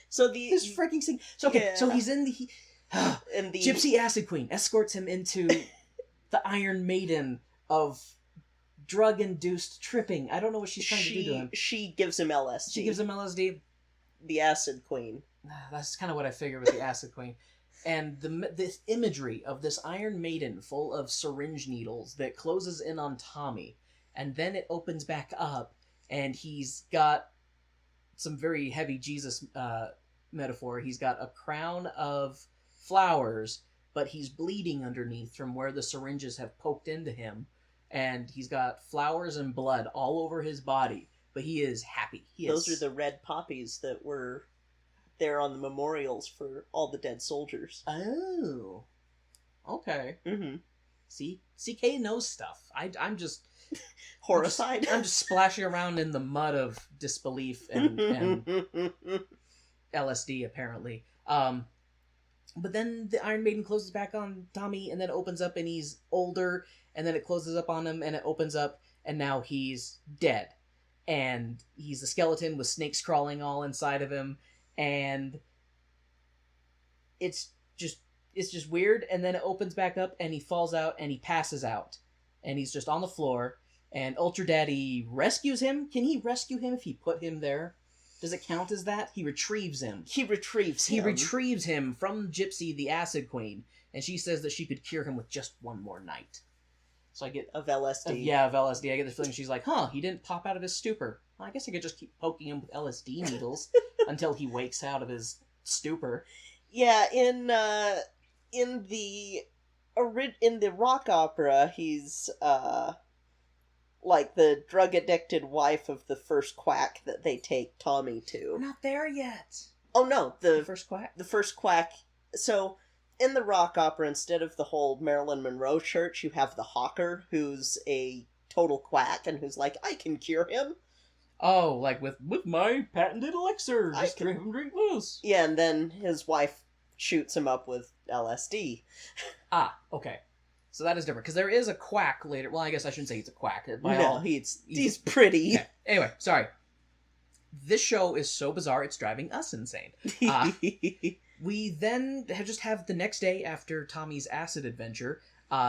So this freaking thing. So okay, so he's in the. And the Gypsy Acid Queen escorts him into the Iron Maiden of drug-induced tripping. I don't know what she's trying to do to him. She gives him LSD. She gives him LSD. The Acid Queen. That's kind of what I figured with the Acid Queen. And this imagery of this Iron Maiden full of syringe needles that closes in on Tommy, and then it opens back up, and he's got some very heavy Jesus metaphor. He's got a crown of flowers, but he's bleeding underneath from where the syringes have poked into him, and he's got flowers and blood all over his body, but he is happy. Those are the red poppies that were there on the memorials for all the dead soldiers. Oh. Okay. Mm-hmm. See? CK knows stuff. I'm just... Horrified? I'm just splashing around in the mud of disbelief and LSD, apparently. But then the Iron Maiden closes back on Tommy, and then it opens up, and he's older, and then it closes up on him, and it opens up, and now he's dead. And he's a skeleton with snakes crawling all inside of him, and it's just weird. And then it opens back up, and he falls out, and he passes out, and he's just on the floor, and Ultra Daddy rescues him. Can he rescue him if he put him there? Does it count as that? He retrieves him. He retrieves him from Gypsy, the Acid Queen, and she says that she could cure him with just one more night. So I get... Of LSD. Of LSD. I get the feeling she's like, he didn't pop out of his stupor. Well, I guess I could just keep poking him with LSD needles until he wakes out of his stupor. Yeah, in the rock opera, he's like the drug-addicted wife of the first quack that they take Tommy to. We're not there yet. Oh no, the first quack? The first quack. So, in the rock opera, instead of the whole Marilyn Monroe church, you have the hawker, who's a total quack, and who's like, I can cure him. Oh, like with my patented elixir, just drink this. Yeah, and then his wife shoots him up with LSD. Ah, okay. So that is different, because there is a quack later. Well, I guess I shouldn't say he's a quack. He's pretty. Okay. Anyway, sorry. This show is so bizarre, it's driving us insane. We then just have the next day after Tommy's acid adventure,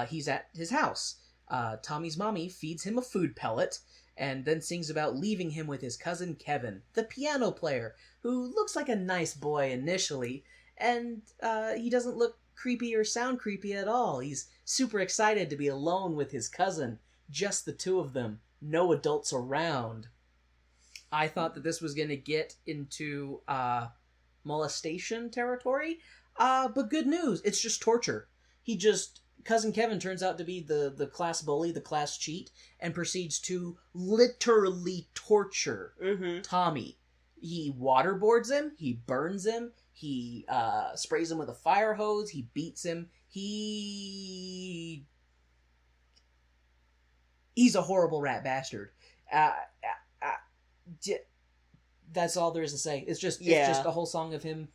he's at his house. Tommy's mommy feeds him a food pellet, and then sings about leaving him with his cousin Kevin, the piano player, who looks like a nice boy initially, and he doesn't look creepy or sound creepy at all. He's super excited to be alone with his cousin, just the two of them, no adults around. I thought that this was going to get into molestation territory, but good news, it's just torture. Cousin Kevin turns out to be the class bully, the class cheat, and proceeds to literally torture Tommy. He waterboards him, he burns him, he sprays him with a fire hose, he beats him, he's a horrible rat bastard. That's all there is to say. It's just a whole song of him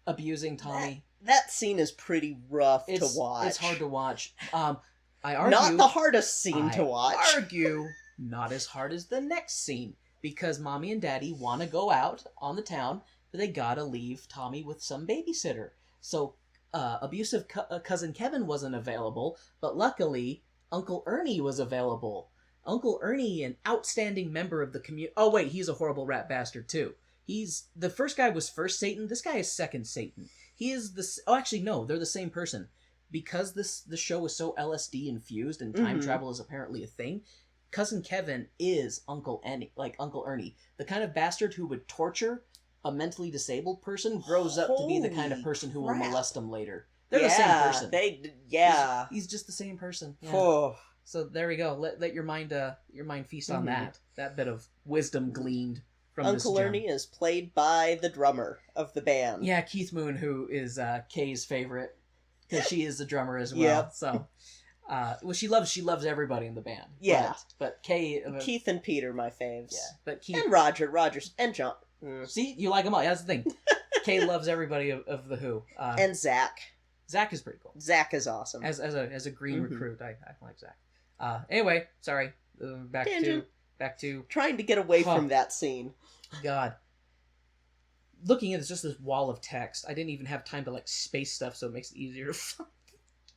abusing Tommy. That scene is pretty rough to watch. It's hard to watch. I argue... Not the hardest scene to watch. I argue not as hard as the next scene, because Mommy and Daddy want to go out on the town, but they gotta leave Tommy with some babysitter. So, abusive Cousin Kevin wasn't available, but luckily, Uncle Ernie was available. Uncle Ernie, an outstanding member of the community... Oh, wait, he's a horrible rat bastard, too. The first guy was first Satan. This guy is second Satan. He is the... Oh, actually, no, they're the same person. Because the show is so LSD infused and time travel is apparently a thing, Cousin Kevin is Uncle Ernie. The kind of bastard who would torture a mentally disabled person grows up to be the kind of person who will molest them later. They're the same person. He's just the same person. Yeah. Oh. So there we go. Let your mind feast on that bit of wisdom gleaned from this Uncle Ernie is played by the drummer of the band. Yeah, Keith Moon, who is Kay's favorite, because she is the drummer as well. Yep. So, well, she loves everybody in the band. Yeah, but Kay, Keith and Peter, my faves. Yeah, but Keith and Rogers and John. See, you like them all. That's the thing. Kay loves everybody of the Who. And Zach. Zach is pretty cool. Zach is awesome. As a green recruit, I like Zach. Anyway, sorry. Back to trying to get away from that scene. God. looking at it's just this wall of text. I didn't even have time to like space stuff, so it makes it easier to find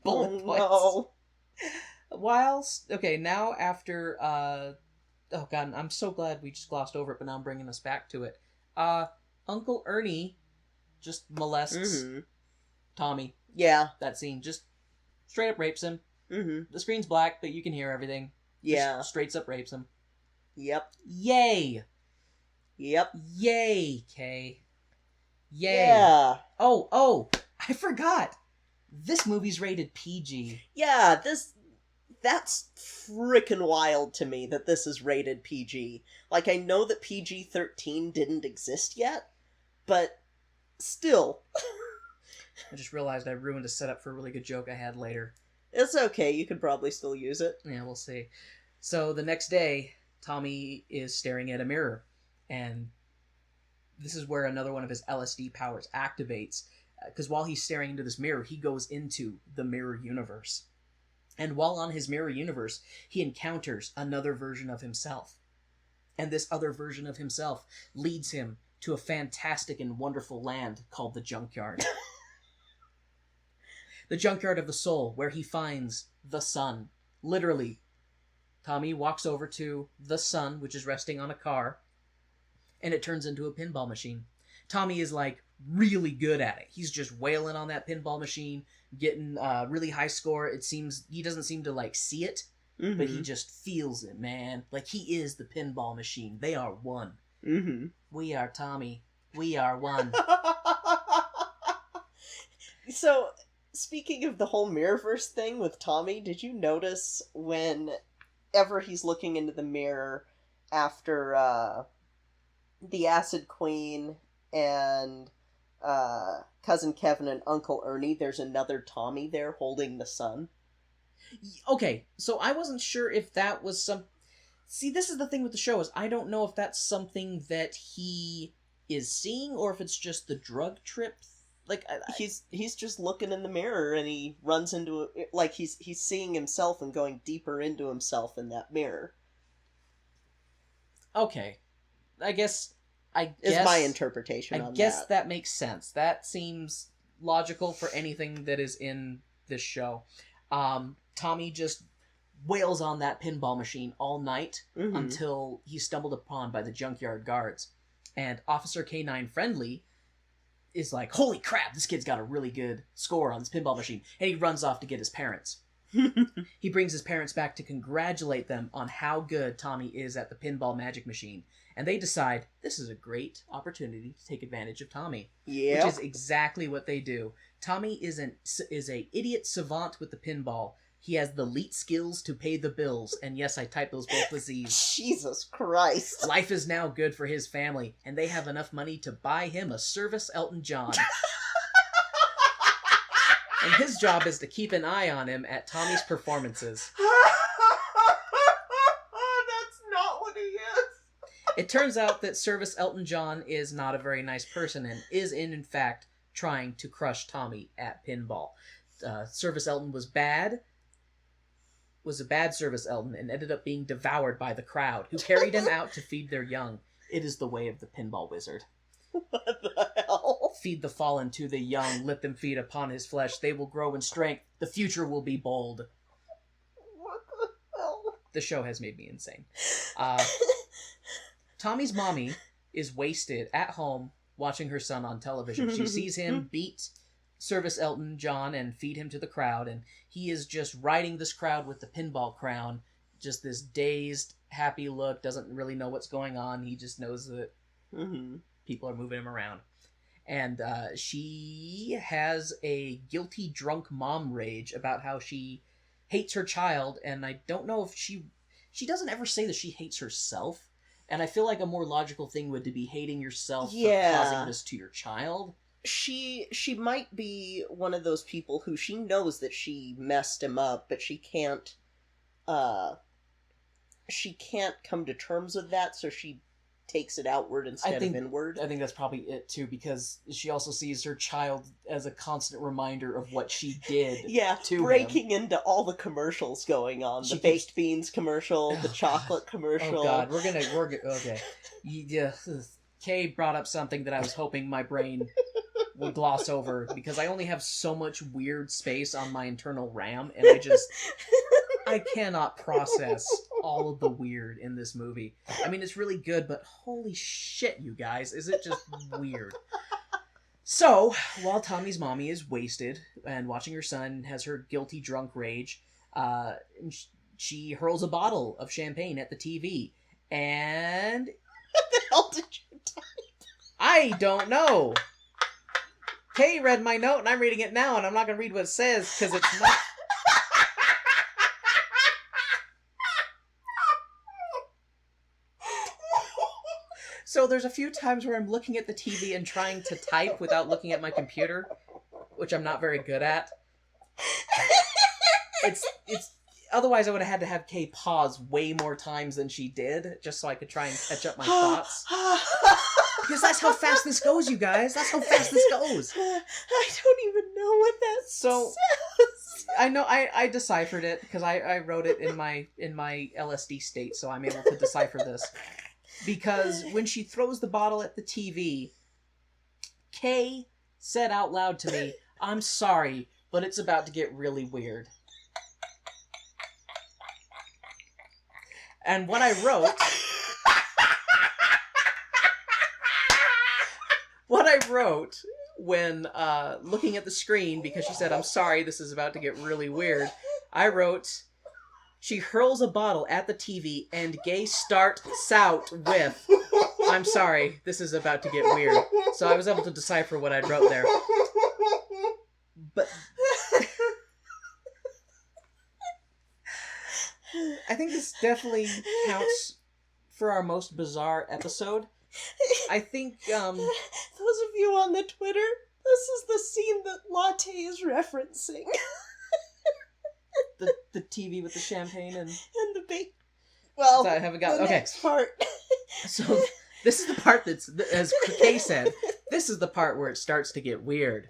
bullet points. No. Whilst okay, now after oh god, I'm so glad we just glossed over it, but now I'm bringing us back to it. Uncle Ernie just molests Tommy. Yeah. That scene just straight up rapes him. Mm-hmm. The screen's black, but you can hear everything. Yeah. Just straight up rapes him. Yep. Yay! Yep. Yay, Kay. Yay. Yeah. Oh, I forgot. This movie's rated PG. Yeah, that's frickin' wild to me that this is rated PG. Like, I know that PG-13 didn't exist yet, but still. I just realized I ruined a setup for a really good joke I had later. It's okay, you could probably still use it. Yeah, we'll see. So the next day, Tommy is staring at a mirror, and this is where another one of his LSD powers activates, because while he's staring into this mirror, he goes into the mirror universe. And while on his mirror universe, he encounters another version of himself. And this other version of himself leads him to a fantastic and wonderful land called the Junkyard. The Junkyard of the Soul, where he finds the sun. Literally, Tommy walks over to the sun, which is resting on a car, and it turns into a pinball machine. Tommy is, like, really good at it. He's just wailing on that pinball machine, getting a really high score. It seems, he doesn't seem to, like, see it, but he just feels it, man. Like, he is the pinball machine. They are one. Mm-hmm. We are Tommy. We are one. So, speaking of the whole Mirrorverse thing with Tommy, did you notice whenever he's looking into the mirror after the Acid Queen and Cousin Kevin and Uncle Ernie, there's another Tommy there holding the sun? Okay, so I wasn't sure if that was some... See, this is the thing with the show, is I don't know if that's something that he is seeing, or if it's just the drug trip. Like, he's just looking in the mirror, and he runs into it, like he's seeing himself and going deeper into himself in that mirror. Okay. I guess is my interpretation on that. I guess that makes sense. That seems logical for anything that is in this show. Tommy just wails on that pinball machine all night until he's stumbled upon by the junkyard guards. And Officer K9 Friendly is like, holy crap, this kid's got a really good score on this pinball machine. And he runs off to get his parents. He brings his parents back to congratulate them on how good Tommy is at the pinball magic machine. And they decide this is a great opportunity to take advantage of Tommy. Yeah. Which is exactly what they do. Tommy is a idiot savant with the pinball. He has the elite skills to pay the bills. And yes, I typed those both with Z's. Jesus Christ. Life is now good for his family, and they have enough money to buy him a service Elton John. And his job is to keep an eye on him at Tommy's performances. That's not what he is. It turns out that Service Elton John is not a very nice person and is in fact trying to crush Tommy at pinball. Service Elton was a bad Service Elton and ended up being devoured by the crowd, who carried him out to feed their young. It is the way of the pinball wizard. What the hell? Feed the fallen to the young, let them feed upon his flesh. They will grow in strength. The future will be bold. What the hell? The show has made me insane. Tommy's mommy is wasted at home watching her son on television. She sees him beat Service Elton John and feed him to the crowd, and he is just riding this crowd with the pinball crown. Just this dazed, happy look, doesn't really know what's going on. He just knows that people are moving him around. And she has a guilty drunk mom rage about how she hates her child, and I don't know if she doesn't ever say that she hates herself, and I feel like a more logical thing would be hating yourself for causing this to your child. She might be one of those people who she knows that she messed him up, but she can't come to terms with that, so she takes it outward instead of inward. I think that's probably it too, because she also sees her child as a constant reminder of what she did. Yeah, to breaking him. into all the commercials going on. The baked beans commercial, the chocolate commercial. Oh god, we're okay. Yeah. Kay brought up something that I was hoping my brain would gloss over, because I only have so much weird space on my internal RAM, and I cannot process all of the weird in this movie. I mean, it's really good, but holy shit, you guys, is it just weird? So, while Tommy's mommy is wasted and watching her son has her guilty drunk rage, she hurls a bottle of champagne at the TV, and... What the hell did you type? I don't know! Kay read my note, and I'm reading it now, and I'm not going to read what it says, because it's not... So there's a few times where I'm looking at the TV and trying to type without looking at my computer, which I'm not very good at. It's otherwise I would have had to have Kay pause way more times than she did, just so I could try and catch up my thoughts. Because that's how fast this goes, you guys. That's how fast this goes. I don't even know what that says. I know I deciphered it because I wrote it in my LSD state, so I'm able to decipher this. Because when she throws the bottle at the TV, Kay said out loud to me, "I'm sorry, but it's about to get really weird." And what I wrote... What I wrote when looking at the screen, because she said, "I'm sorry, this is about to get really weird," I wrote... She hurls a bottle at the TV, and Gay starts out with, "I'm sorry, this is about to get weird." So I was able to decipher what I wrote there. But I think this definitely counts for our most bizarre episode. I think, Those of you on the Twitter, this is the scene that Latte is referencing. the TV with the champagne and the big... Well, I haven't got... the Okay. next part. So, this is the part that's, as Kay said, this is the part where it starts to get weird.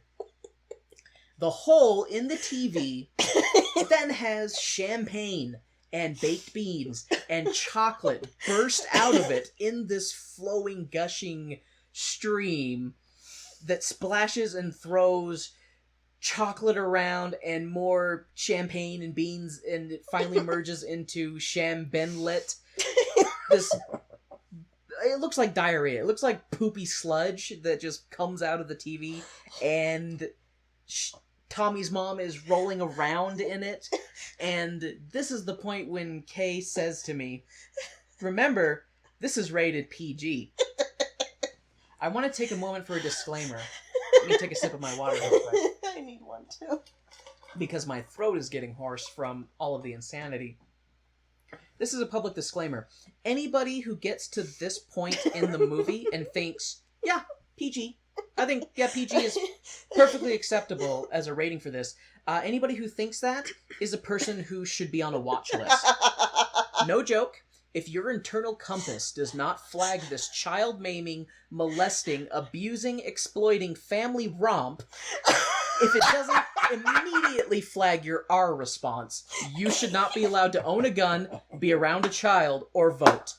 The hole in the TV then has champagne and baked beans and chocolate burst out of it in this flowing, gushing stream that splashes and throws chocolate around and more champagne and beans, and it finally merges into shambenlit. It looks like diarrhea. It looks like poopy sludge that just comes out of the TV, and Tommy's mom is rolling around in it. And this is the point when Kay says to me, "Remember, this is rated PG." I want to take a moment for a disclaimer. Let me take a sip of my water real quick. I need one too. Because my throat is getting hoarse from all of the insanity. This is a public disclaimer. Anybody who gets to this point in the movie and thinks, "Yeah, PG. I think, yeah, PG is perfectly acceptable as a rating for this." Anybody who thinks that is a person who should be on a watch list. No joke. If your internal compass does not flag this child-maiming, molesting, abusing, exploiting family romp, if it doesn't immediately flag your R response, you should not be allowed to own a gun, be around a child, or vote.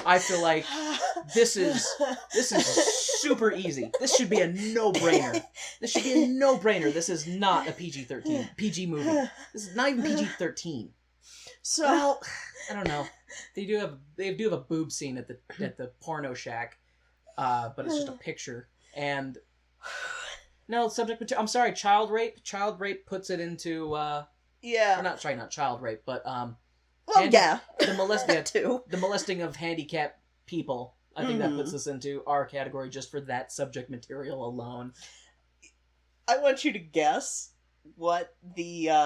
I feel like this is super easy. This should be a no-brainer. This should be a no-brainer. This is not a PG movie. This is not even PG-13. So, well, I don't know. They do have a boob scene at the porno shack, but it's just a picture. And no subject material. I'm sorry, child rape. Child rape puts it into yeah. Or not child rape, but well, yeah. The molesting of handicapped people. I think that puts us into our category just for that subject material alone. I want you to guess what the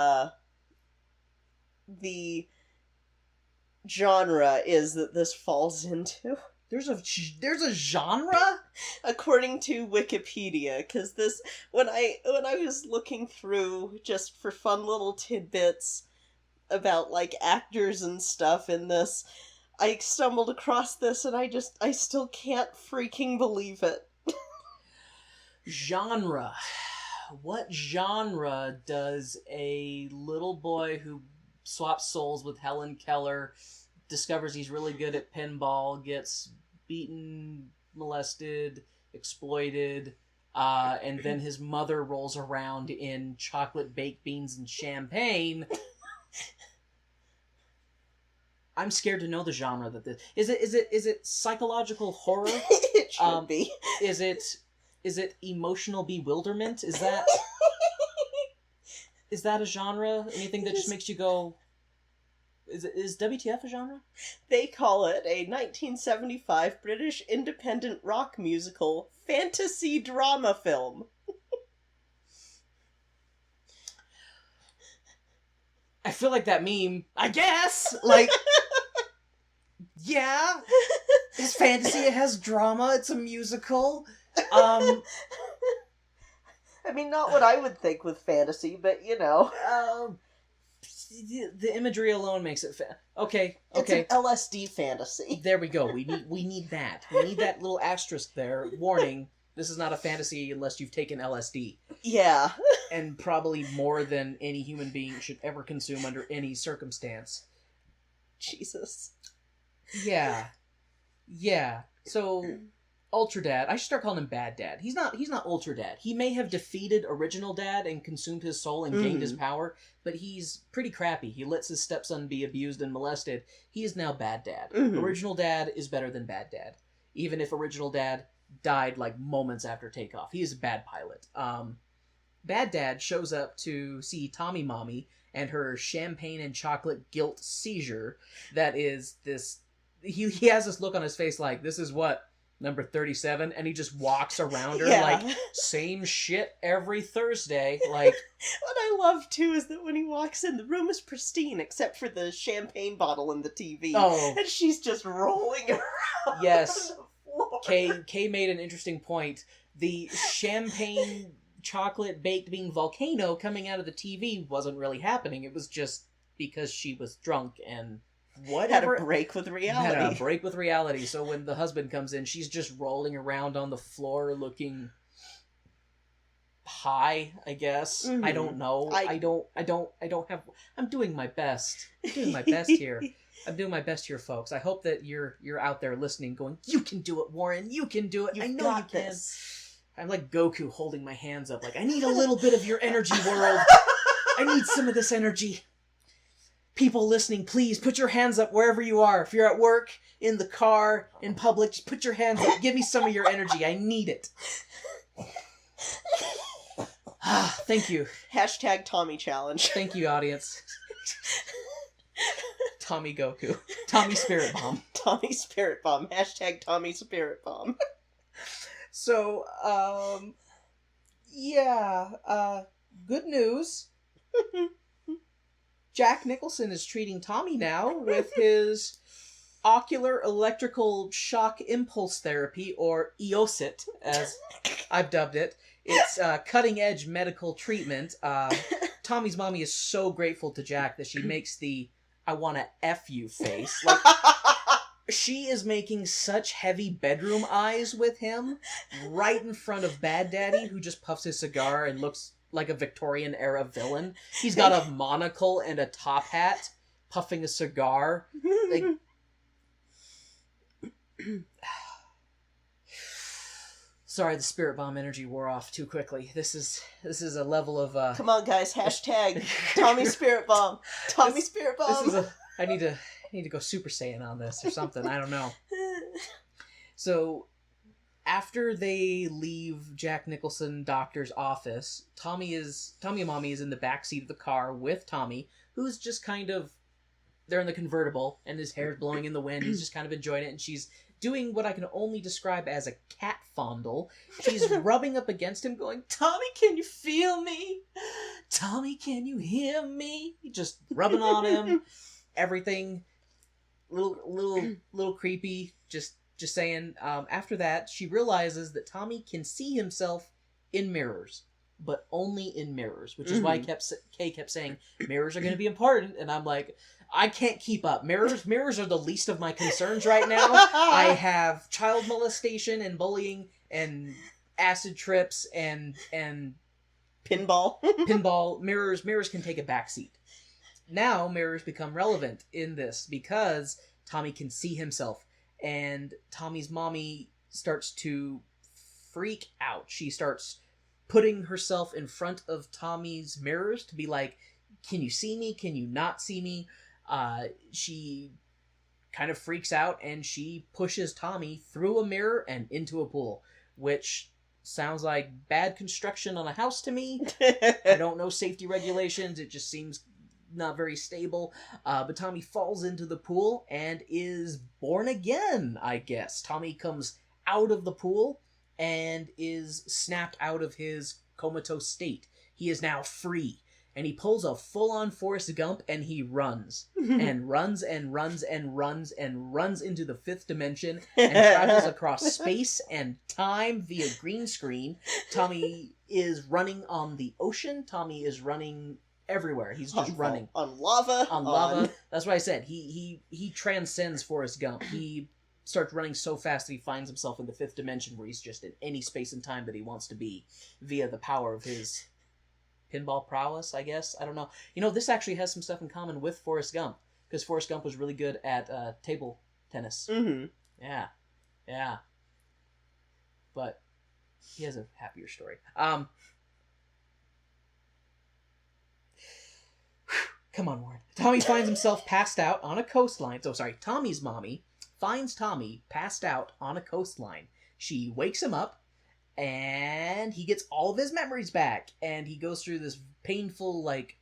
genre is that this falls into. There's a genre? According to Wikipedia, because this when I was looking through just for fun little tidbits about like actors and stuff in this, I stumbled across this and I still can't freaking believe it. Genre. What genre does a little boy who swaps souls with Helen Keller, discovers he's really good at pinball, gets beaten, molested, exploited, and then his mother rolls around in chocolate baked beans and champagne. I'm scared to know the genre that this is. Is it psychological horror? It should be. Is it emotional bewilderment? Is that a genre? Anything that just makes you go? Is WTF a genre? They call it a 1975 British independent rock musical fantasy drama film. I feel like that meme. I guess like. Yeah, it's fantasy. It has drama. It's a musical. I mean, not what I would think with fantasy, but you know. The imagery alone makes it okay. It's an LSD fantasy. There we go. We need that. We need that little asterisk there. Warning: this is not a fantasy unless you've taken LSD. Yeah. And probably more than any human being should ever consume under any circumstance. Jesus. Yeah. So, Ultra Dad. I should start calling him Bad Dad. He's not Ultra Dad. He may have defeated Original Dad and consumed his soul and gained his power, but he's pretty crappy. He lets his stepson be abused and molested. He is now Bad Dad. Original Dad is better than Bad Dad. Even if Original Dad died like moments after takeoff. He is a bad pilot. Bad Dad shows up to see Tommy Mommy and her champagne and chocolate guilt seizure that is this... He has this look on his face like, this is what, number 37? And he just walks around her like, same shit every Thursday. Like, what I love, too, is that when he walks in, the room is pristine except for the champagne bottle in the TV. Oh. And she's just rolling around Yes. on the floor. Kay made an interesting point. The champagne chocolate baked bean volcano coming out of the TV wasn't really happening. It was just because she was drunk and whatever. Had a break with reality. Had a break with reality. So when the husband comes in, she's just rolling around on the floor looking high, I guess. I don't know. I don't have... I'm doing my best. I'm doing my best here. I'm doing my best here, folks. I hope that you're out there listening going, you can do it, Warren. You can do it. I know you can. I'm like Goku holding my hands up like, I need a little bit of your energy, world. I need some of this energy. People listening, please put your hands up wherever you are. If you're at work, in the car, in public, just put your hands up. Give me some of your energy. I need it. Thank you. Hashtag Tommy Challenge. Thank you, audience. Tommy Goku. Tommy Spirit Bomb. Tommy Spirit Bomb. Hashtag Tommy Spirit Bomb. So, good news. Jack Nicholson is treating Tommy now with his ocular electrical shock impulse therapy, or EOSIT, as I've dubbed it. It's cutting-edge medical treatment. Tommy's mommy is so grateful to Jack that she makes the I wanna F you face. Like, she is making such heavy bedroom eyes with him right in front of Bad Daddy, who just puffs his cigar and looks like a Victorian-era villain. He's got a monocle and a top hat, puffing a cigar. Like... Sorry, the Spirit Bomb energy wore off too quickly. This is a level of Come on, guys! Hashtag Tommy Spirit Bomb. Tommy Spirit Bomb. I need to go Super Saiyan on this or something. I don't know. So, after they leave Jack Nicholson doctor's office, Tommy and Mommy is in the backseat of the car with Tommy, who's just kind of... They're in the convertible, and his hair's blowing in the wind. He's just kind of enjoying it, and she's doing what I can only describe as a cat fondle. She's rubbing up against him, going, Tommy, can you feel me? Tommy, can you hear me? Just rubbing on him. Everything. Little creepy. Just saying. After that, she realizes that Tommy can see himself in mirrors, but only in mirrors, which is why Kay kept saying, mirrors are going to be important, and I'm like... I can't keep up. Mirrors are the least of my concerns right now. I have child molestation and bullying and acid trips and pinball. Mirrors can take a backseat. Now mirrors become relevant in this because Tommy can see himself and Tommy's mommy starts to freak out. She starts putting herself in front of Tommy's mirrors to be like, can you see me? Can you not see me? She kind of freaks out, and she pushes Tommy through a mirror and into a pool, which sounds like bad construction on a house to me. I don't know safety regulations. It just seems not very stable. But Tommy falls into the pool and is born again, I guess. Tommy comes out of the pool and is snapped out of his comatose state. He is now free. And he pulls a full-on Forrest Gump, and he runs. And runs and runs and runs and runs into the fifth dimension and travels across space and time via green screen. Tommy is running on the ocean. Tommy is running everywhere. He's just running. On lava. On lava. That's what I said. He transcends Forrest Gump. He starts running so fast that he finds himself in the fifth dimension where he's just in any space and time that he wants to be via the power of his pinball prowess, I guess. I don't know. You know, this actually has some stuff in common with Forrest Gump, because Forrest Gump was really good at table tennis. Mm-hmm. Yeah. But he has a happier story. Come on, Warren. Tommy finds himself passed out on a coastline. So, sorry, Tommy's mommy finds Tommy passed out on a coastline. She wakes him up, and he gets all of his memories back, and he goes through this painful, like,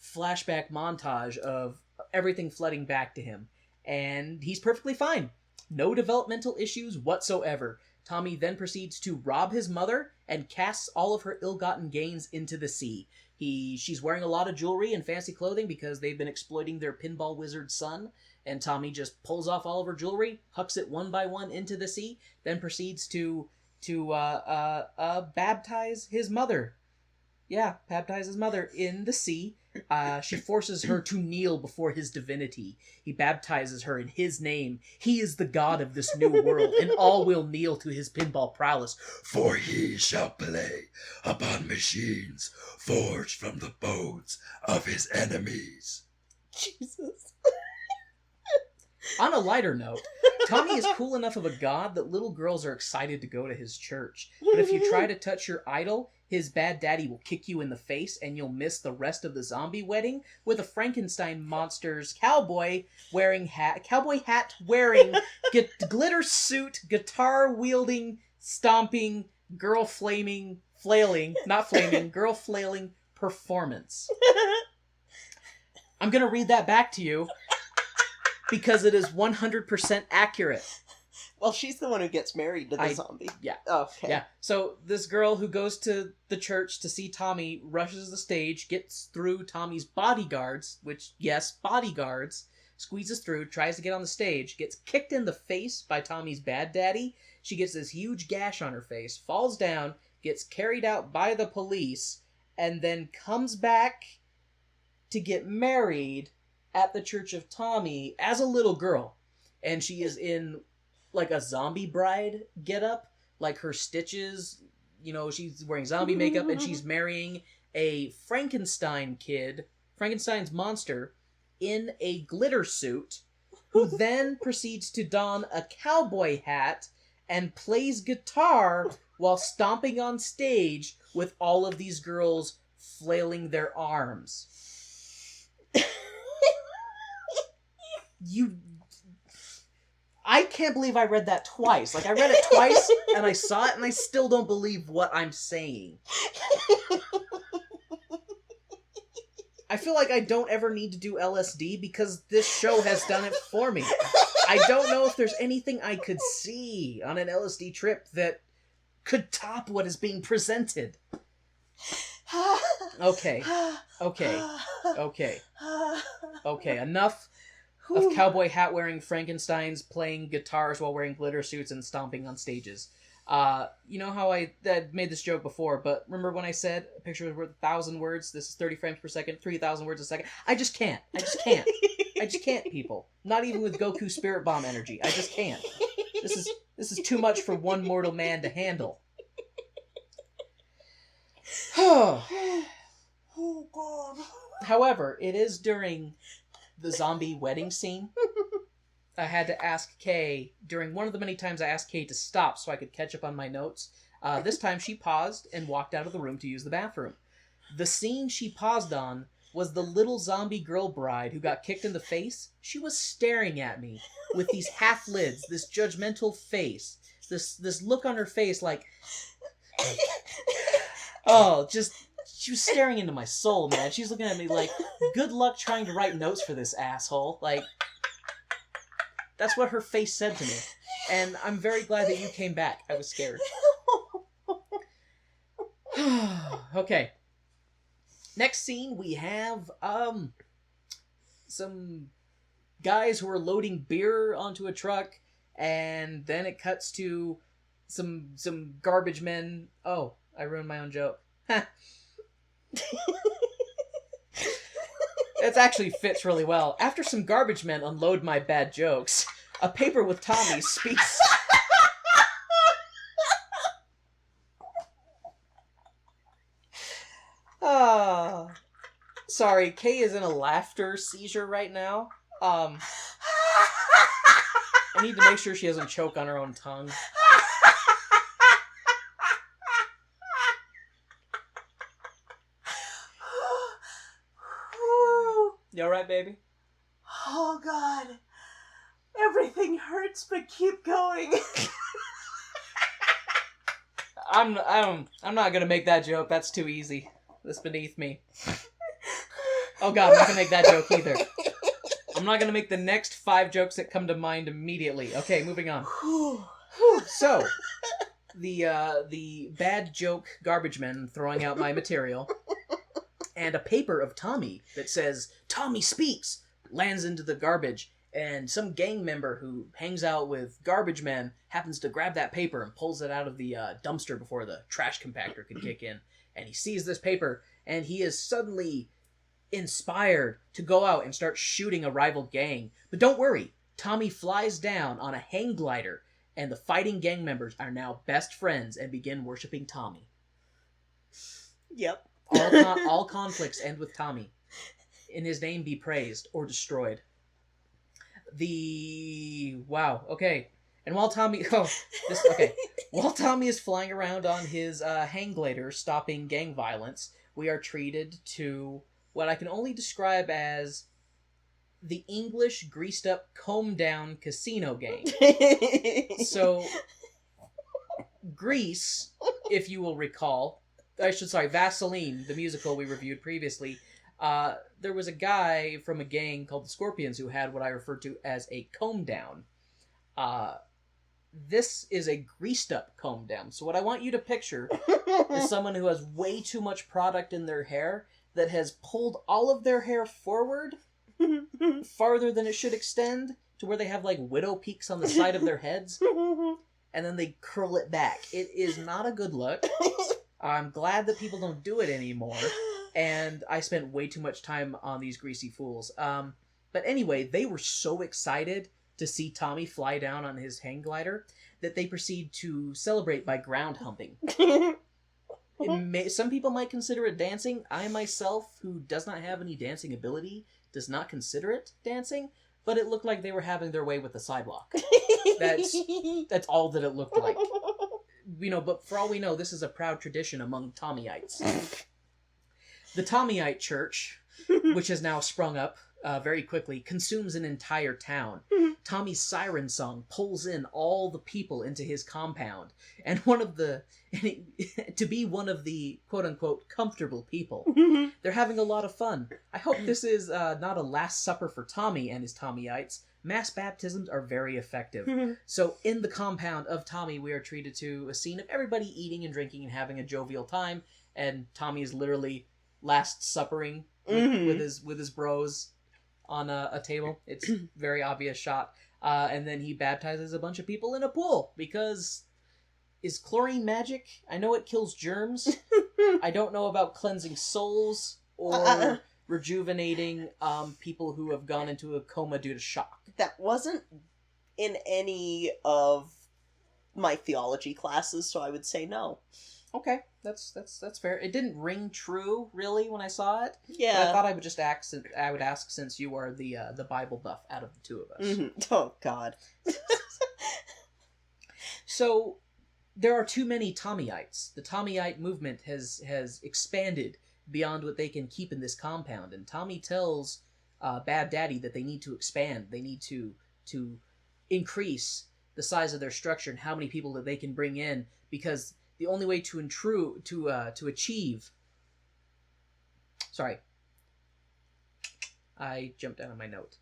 flashback montage of everything flooding back to him, and he's perfectly fine. No developmental issues whatsoever. Tommy then proceeds to rob his mother and casts all of her ill-gotten gains into the sea. She's wearing a lot of jewelry and fancy clothing because they've been exploiting their pinball wizard son, and Tommy just pulls off all of her jewelry, hucks it one by one into the sea, then proceeds to baptize his mother. Yeah, baptize his mother in the sea. She forces her to kneel before his divinity. He baptizes her in his name. He is the god of this new world, and all will kneel to his pinball prowess. For he shall play upon machines forged from the bones of his enemies. Jesus. On a lighter note, Tommy is cool enough of a god that little girls are excited to go to his church. But if you try to touch your idol, his bad daddy will kick you in the face and you'll miss the rest of the zombie wedding with a Frankenstein monster's cowboy hat wearing, glitter suit, guitar wielding, stomping, girl flailing performance. I'm gonna read that back to you, because it is 100% accurate. Well, she's the one who gets married to the zombie. Yeah. Okay. Yeah. So this girl who goes to the church to see Tommy rushes the stage, gets through Tommy's bodyguards, which, yes, bodyguards, squeezes through, tries to get on the stage, gets kicked in the face by Tommy's bad daddy. She gets this huge gash on her face, falls down, gets carried out by the police, and then comes back to get married at the Church of Tommy as a little girl. And she is in, like, a zombie bride getup. Like, her stitches, you know, she's wearing zombie makeup, and she's marrying a Frankenstein's monster, in a glitter suit, who then proceeds to don a cowboy hat and plays guitar while stomping on stage with all of these girls flailing their arms. I can't believe I read that twice. Like, I read it twice, and I saw it, and I still don't believe what I'm saying. I feel like I don't ever need to do LSD, because this show has done it for me. I don't know if there's anything I could see on an LSD trip that could top what is being presented. Okay, enough of cowboy hat wearing Frankensteins playing guitars while wearing glitter suits and stomping on stages. You know how I made this joke before, but remember when I said a picture is worth 1,000 words? This is 30 frames per second, 3,000 words a second. I just can't, people. Not even with Goku Spirit Bomb energy. I just can't. This is too much for one mortal man to handle. Oh, God. However, it is during the zombie wedding scene. I had to ask Kay, during one of the many times I asked Kay to stop so I could catch up on my notes. This time she paused and walked out of the room to use the bathroom. The scene she paused on was the little zombie girl bride who got kicked in the face. She was staring at me with these half lids, this judgmental face, this look on her face like, oh, just, she was staring into my soul, man. She's looking at me like, good luck trying to write notes for this asshole. Like, that's what her face said to me. And I'm very glad that you came back. I was scared. Okay. Next scene, we have, some guys who are loading beer onto a truck, and then it cuts to some garbage men. Oh, I ruined my own joke. It actually fits really well. After some garbage men unload my bad jokes, a paper with Tommy speaks... Sorry, Kay is in a laughter seizure right now. I need to make sure she doesn't choke on her own tongue. You alright, baby? Oh, God. Everything hurts, but keep going. I'm not gonna make that joke. That's too easy. That's beneath me. Oh God, I'm not gonna make that joke either. I'm not gonna make the next 5 jokes that come to mind immediately. Okay, moving on. So, the bad joke garbage men throwing out my material, and a paper of Tommy that says, Tommy speaks, lands into the garbage, and some gang member who hangs out with garbage men happens to grab that paper and pulls it out of the dumpster before the trash compactor could kick in. And he sees this paper, and he is suddenly inspired to go out and start shooting a rival gang. But don't worry, Tommy flies down on a hang glider, and the fighting gang members are now best friends and begin worshipping Tommy. Yep. All conflicts end with Tommy. In his name be praised or destroyed. Wow, okay. And while Tommy... While Tommy is flying around on his hang glider stopping gang violence, we are treated to what I can only describe as the English greased-up, combed-down casino game. So, Grease, if you will recall... Vaseline, the musical we reviewed previously... there was a guy from a gang called the Scorpions who had what I refer to as a comb down. This is a greased up comb down. So what I want you to picture is someone who has way too much product in their hair that has pulled all of their hair forward farther than it should extend to where they have like widow peaks on the side of their heads, and then they curl it back. It is not a good look. I'm glad that people don't do it anymore. And I spent way too much time on these greasy fools. But anyway, they were so excited to see Tommy fly down on his hang glider that they proceed to celebrate by ground humping. Some people might consider it dancing. I myself, who does not have any dancing ability, does not consider it dancing, but it looked like they were having their way with the sidewalk. That's all that it looked like. But for all we know, this is a proud tradition among Tommyites. The Tommyite church, which has now sprung up very quickly, consumes an entire town. Tommy's siren song pulls in all the people into his compound, and to be one of the quote-unquote comfortable people, they're having a lot of fun. I hope this is not a last supper for Tommy and his Tommyites. Mass baptisms are very effective. So in the compound of Tommy, we are treated to a scene of everybody eating and drinking and having a jovial time, and Tommy is literally last suppering with his bros on a table. It's very obvious shot. And then he baptizes a bunch of people in a pool because is chlorine magic? I know it kills germs. I don't know about cleansing souls or rejuvenating people who have gone into a coma due to shock. That wasn't in any of my theology classes, so I would say no. Okay, that's fair. It didn't ring true really when I saw it. Yeah. But I thought I would just ask. I would ask since you are the Bible buff out of the two of us. Mm-hmm. Oh God. So there are too many Tommyites. The Tommyite movement has expanded beyond what they can keep in this compound, and Tommy tells Bad Daddy that they need to expand. They need to increase the size of their structure and how many people that they can bring in, because the only way to achieve. Sorry, I jumped down on my note.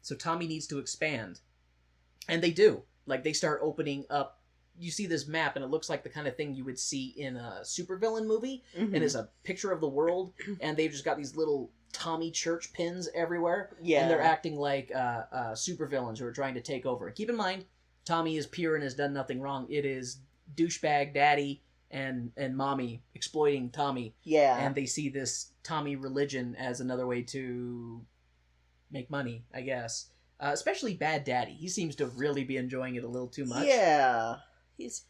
So Tommy needs to expand, and they do. Like, they start opening up. You see this map, and it looks like the kind of thing you would see in a supervillain movie, Mm-hmm. and it's a picture of the world, and they've just got these little Tommy church pins everywhere, Yeah. and they're acting like supervillains who are trying to take over. And keep in mind, Tommy is pure and has done nothing wrong. It is douchebag daddy and mommy exploiting Tommy, Yeah. and they see this Tommy religion as another way to make money, I guess. Especially Bad Daddy. He seems to really be enjoying it a little too much. Yeah. He's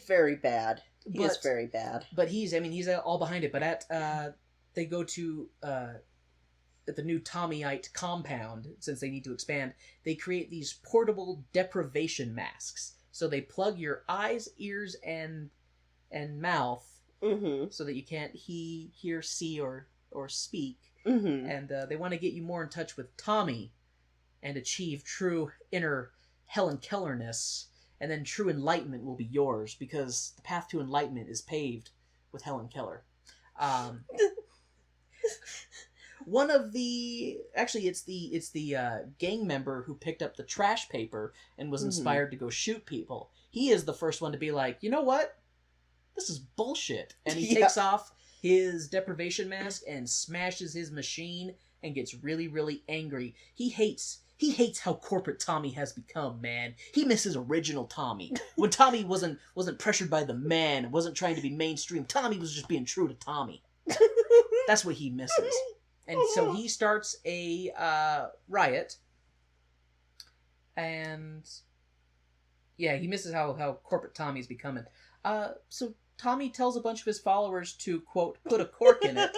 very bad. He is But- very bad. But he's all behind it. But they go to at the new Tommyite compound, since they need to expand, they create these portable deprivation masks. So they plug your eyes, ears, and mouth Mm-hmm. so that you can't hear, see, or speak. Mm-hmm. And they want to get you more in touch with Tommy and achieve true inner Helen Keller-ness, and then true enlightenment will be yours, because the path to enlightenment is paved with Helen Keller. One of the... Actually, it's the gang member who picked up the trash paper and was inspired to go shoot people. He is the first one to be like, you know what? This is bullshit. And he Yeah. takes off his deprivation mask and smashes his machine and gets really, really angry. He hates how corporate Tommy has become, man. He misses original Tommy. When Tommy wasn't pressured by the man and wasn't trying to be mainstream, Tommy was just being true to Tommy. That's what he misses. And so he starts a riot. And yeah, he misses how corporate Tommy's becoming. So Tommy tells a bunch of his followers to, quote, put a cork in it.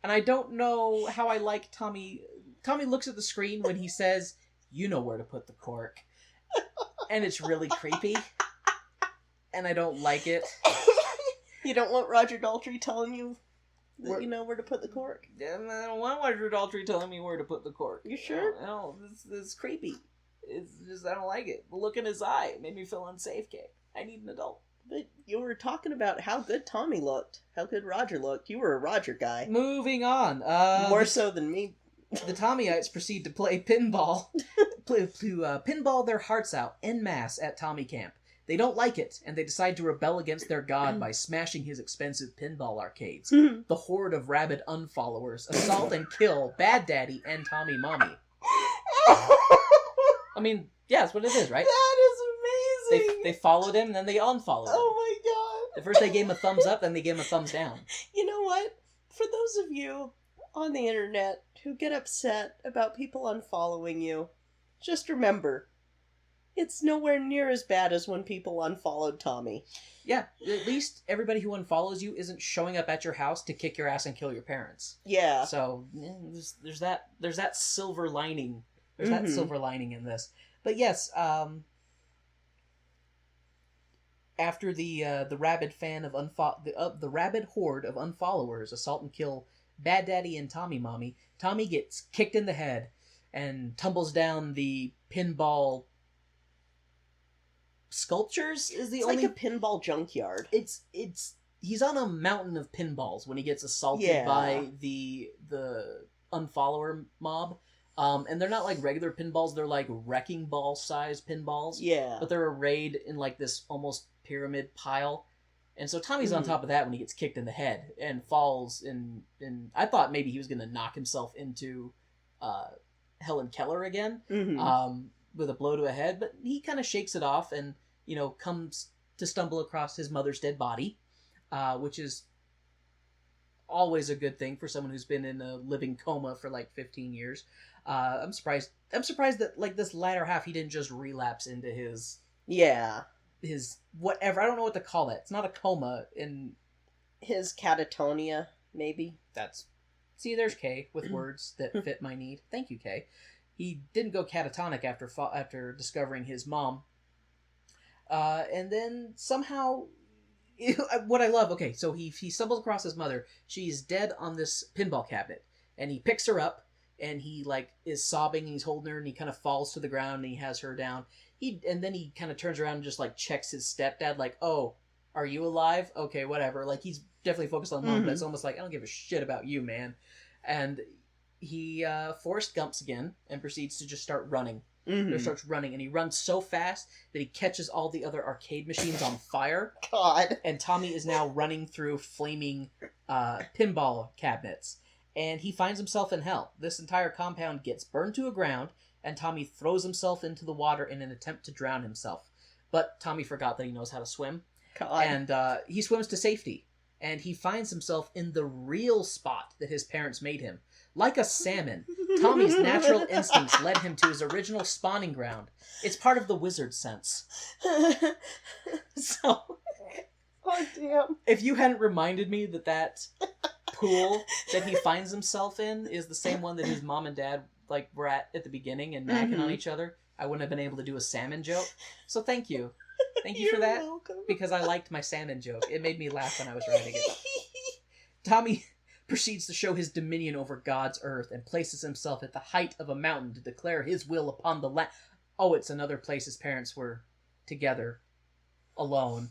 And I don't know how I like Tommy. Tommy looks at the screen when he says, you know where to put the cork. And it's really creepy. And I don't like it. You don't want Roger Daltrey telling you that you know where to put the cork? I don't want Roger Daltrey telling me where to put the cork. You sure? No, this is creepy. It's just, I don't like it. The look in his eye made me feel unsafe, Kate. I need an adult. But you were talking about how good Tommy looked. How good Roger looked. You were a Roger guy. Moving on. More so than me. The Tommyites proceed to play pinball, pinball their hearts out en masse at Tommy Camp. They don't like it, and they decide to rebel against their god by smashing his expensive pinball arcades. The horde of rabid unfollowers assault and kill Bad Daddy and Tommy Mommy. I mean, yeah, that's what it is, right? That is amazing! They followed him, and then they unfollowed him. Oh my god! At first they gave him a thumbs up, then they gave him a thumbs down. You know what? For those of you on the internet who get upset about people unfollowing you, just remember, it's nowhere near as bad as when people unfollowed Tommy. Yeah, at least everybody who unfollows you isn't showing up at your house to kick your ass and kill your parents. Yeah. So there's that silver lining. There's that silver lining in this. But yes, after the rabid fan of the rabid horde of unfollowers assault and kill Bad Daddy and Tommy Mommy, Tommy gets kicked in the head and tumbles down the pinball sculptures. Is the It's only like a pinball junkyard. it's he's on a mountain of pinballs when he gets assaulted Yeah. by the unfollower mob. And they're not like regular pinballs, they're like wrecking ball size pinballs. Yeah. But they're arrayed in like this almost pyramid pile. And so Tommy's on top of that when he gets kicked in the head and falls in I thought maybe he was gonna knock himself into Helen Keller again. With a blow to a head, but he kind of shakes it off and, comes to stumble across his mother's dead body, which is always a good thing for someone who's been in a living coma for like 15 years. I'm surprised that like this latter half he didn't just relapse into his Yeah. his whatever. I don't know what to call that. It's not a coma. His catatonia, maybe. See, there's Kay with words that fit my need. Thank you, Kay. He didn't go catatonic after discovering his mom. And then somehow, what I love, okay, so he stumbles across his mother. She's dead on this pinball cabinet. And he picks her up, and he, like, is sobbing, and he's holding her, and he kind of falls to the ground, and he has her down. And then he kind of turns around and just, like, checks his stepdad, like, oh, are you alive? Okay, whatever. Like, he's definitely focused on mom, but it's almost like, I don't give a shit about you, man. And he Forrest Gumps again and proceeds to just start running. He starts running, and he runs so fast that he catches all the other arcade machines on fire. God. And Tommy is now running through flaming pinball cabinets. And he finds himself in hell. This entire compound gets burned to the ground, and Tommy throws himself into the water in an attempt to drown himself. But Tommy forgot that he knows how to swim. God. And he swims to safety. And he finds himself in the real spot that his parents made him. Like a salmon, Tommy's natural instincts led him to his original spawning ground. It's part of the wizard sense. So, Oh, damn. if you hadn't reminded me that pool that he finds himself in is the same one that his mom and dad like were at the beginning and macking on each other, I wouldn't have been able to do a salmon joke. So thank you. Thank you for that. You're welcome. Because I liked my salmon joke. It made me laugh when I was writing it. Tommy proceeds to show his dominion over God's earth and places himself at the height of a mountain to declare his will upon the land. Oh, it's another place his parents were together, alone.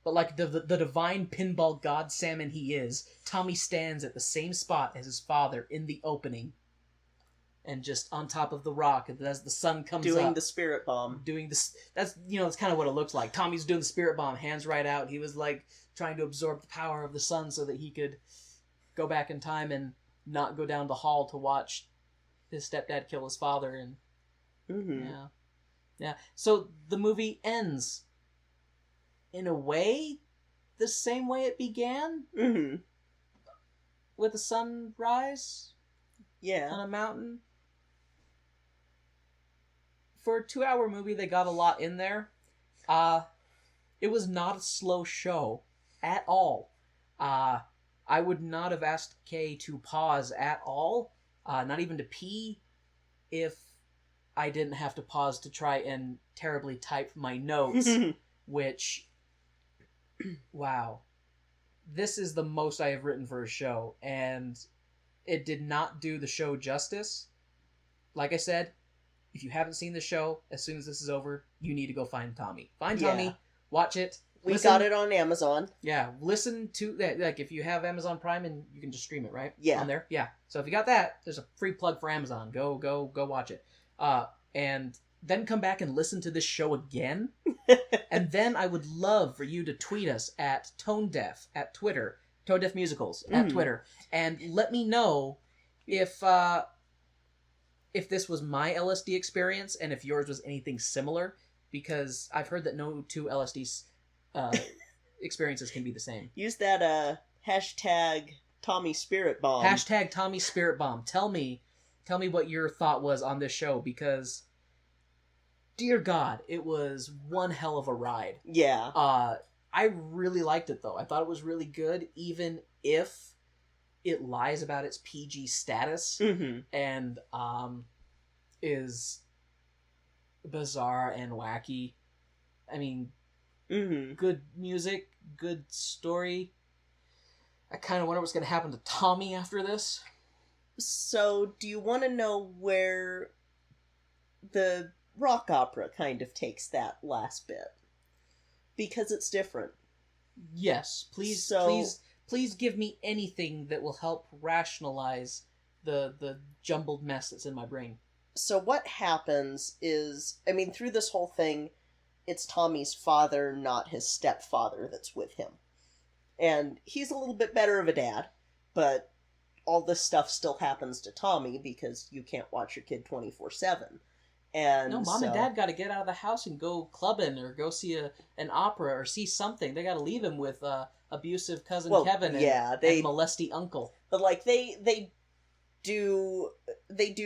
But like the divine pinball god salmon he is, Tommy stands at the same spot as his father in the opening. And just on top of the rock as the sun comes up. Doing the spirit bomb. Doing this. That's kind of what it looks like. Tommy's doing the spirit bomb, hands right out. He was like trying to absorb the power of the sun so that he could go back in time and not go down the hall to watch his stepdad kill his father. And yeah. So the movie ends in a way the same way it began, with a sunrise on a mountain. For a 2-hour movie, they got a lot in there. It was not a slow show at all. I would not have asked Kay to pause at all, not even to pee, if I didn't have to pause to try and terribly type my notes, which, wow. This is the most I have written for a show, and it did not do the show justice. Like I said, if you haven't seen the show, as soon as this is over, you need to go find Tommy. Find Tommy, watch it. We got it on Amazon. Yeah, listen to that. Like, if you have Amazon Prime, and you can just stream it, right? Yeah. On there? Yeah. So if you got that, there's a free plug for Amazon. Go watch it. And then come back and listen to this show again. And then I would love for you to tweet us at ToneDeaf at Twitter. ToneDeaf Musicals at Twitter. And let me know if this was my LSD experience and if yours was anything similar, because I've heard that no two LSD experiences can be the same. Use that hashtag Tommy Spirit Bomb. Hashtag Tommy Spirit Bomb. Tell me what your thought was on this show, because dear God, it was one hell of a ride. Yeah. I really liked it, though. I thought it was really good, even if it lies about its PG status and is bizarre and wacky. I mean, good music, good story. I kind of wonder what's going to happen to Tommy after this. So, do you want to know where the rock opera kind of takes that last bit? Because it's different. Yes, please give me anything that will help rationalize the jumbled mess that's in my brain. So what happens is, I mean, through this whole thing, it's Tommy's father, not his stepfather, that's with him. And he's a little bit better of a dad, but all this stuff still happens to Tommy because you can't watch your kid 24/7. And no, mom and dad got to get out of the house and go clubbing or go see an opera or see something. They got to leave him with abusive cousin Kevin and molesty uncle. But like they do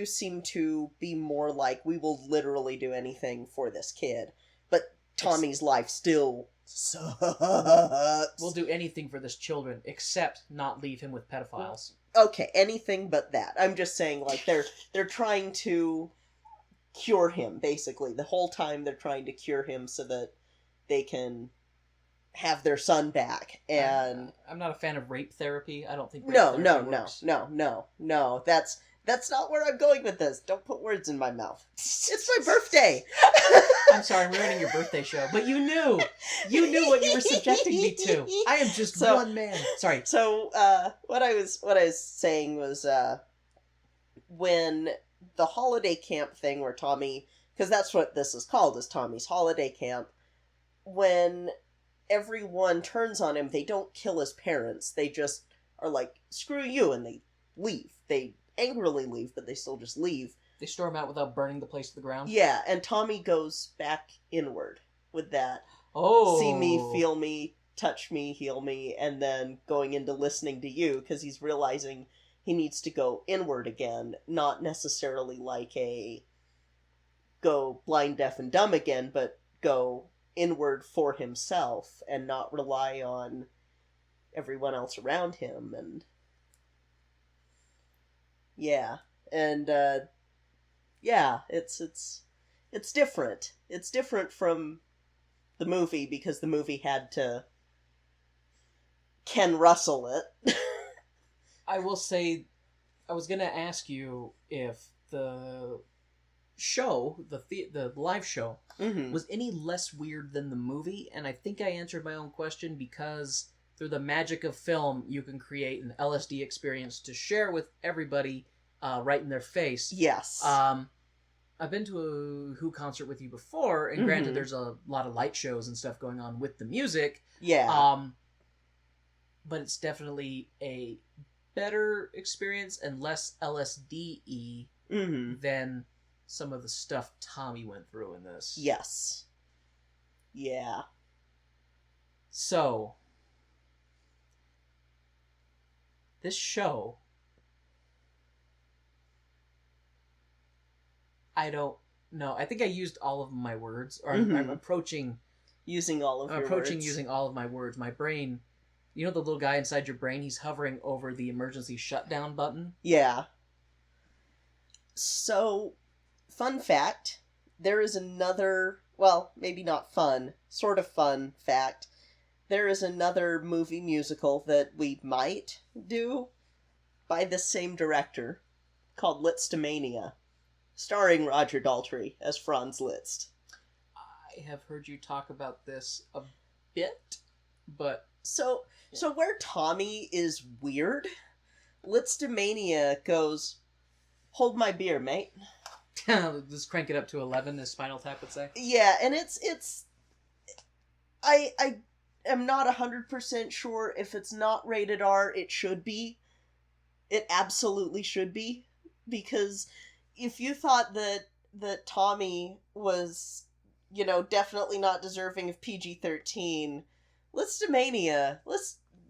seem to be more like, we will literally do anything for this kid. But Tommy's life still sucks. We'll do anything for this children except not leave him with pedophiles. Okay, anything but that. I'm just saying, like, they're trying to cure him, basically. The whole time they're trying to cure him so that they can have their son back. And I'm not a fan of rape therapy. I don't think rape no. That's not where I'm going with this. Don't put words in my mouth. It's my birthday. I'm sorry, I'm ruining your birthday show. But you knew what you were subjecting me to. I am just one man. Sorry. So, what I was saying was, when the holiday camp thing where Tommy, because that's what this is called, is Tommy's holiday camp, when everyone turns on him, they don't kill his parents. They just are like, screw you, and they leave. They angrily leave, but they still just leave. They storm out without burning the place to the ground? Yeah, and Tommy goes back inward with that. Oh. See me, feel me, touch me, heal me, and then going into listening to you, because he's realizing he needs to go inward again, not necessarily like a go blind, deaf, and dumb again, but go inward for himself and not rely on everyone else around him. And yeah, and yeah, it's different. It's different from the movie because the movie had to Ken Russell it. I will say, I was going to ask you if the show, the live show, was any less weird than the movie, and I think I answered my own question because through the magic of film, you can create an LSD experience to share with everybody right in their face. Yes. I've been to a Who concert with you before, and granted, there's a lot of light shows and stuff going on with the music. Yeah. But it's definitely a better experience and less LSD-y than some of the stuff Tommy went through in this. Yes. Yeah. So, this show, I don't know. I think I used all of my words, or I'm approaching using all of your words. Using all of my words. My brain, you know the little guy inside your brain? He's hovering over the emergency shutdown button. Yeah. So, fun fact, there is another, well, maybe not fun, sort of fun fact. There is another movie musical that we might do by the same director called Lisztomania, starring Roger Daltrey as Franz Liszt. I have heard you talk about this a bit, but... So where Tommy is weird, Lisztomania goes, hold my beer, mate. Just crank it up to 11, as Spinal Tap would say. Yeah, and it's... I am not 100% sure if it's not rated R, it should be. It absolutely should be. Because if you thought that Tommy was, definitely not deserving of PG-13, Lisztomania,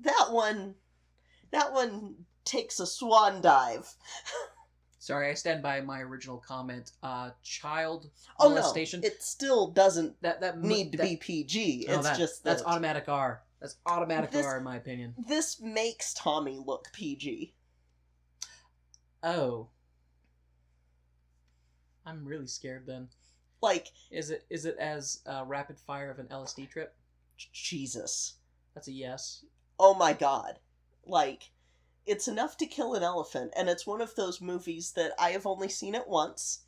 that one takes a swan dive. Sorry, I stand by my original comment. Child Oh molestation. No, it still doesn't that need to be PG. No, it's just that's automatic R. That's automatic R in my opinion. This makes Tommy look PG. Oh, I'm really scared then. Like, is it as rapid fire of an LSD trip? Jesus. That's a yes. Oh my god. Like, it's enough to kill an elephant, and it's one of those movies that I have only seen it once,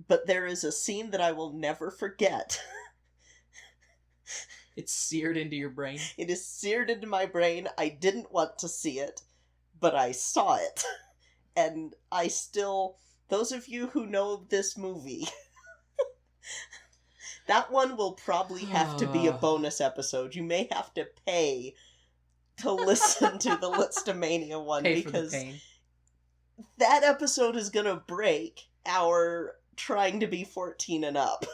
but there is a scene that I will never forget. It's seared into your brain? It is seared into my brain. I didn't want to see it, but I saw it. And I still... Those of you who know this movie... that one will probably have to be a bonus episode. You may have to pay to listen to the Lisztomania one, Pay because for the pain. That episode is gonna break our trying to be 14 and up.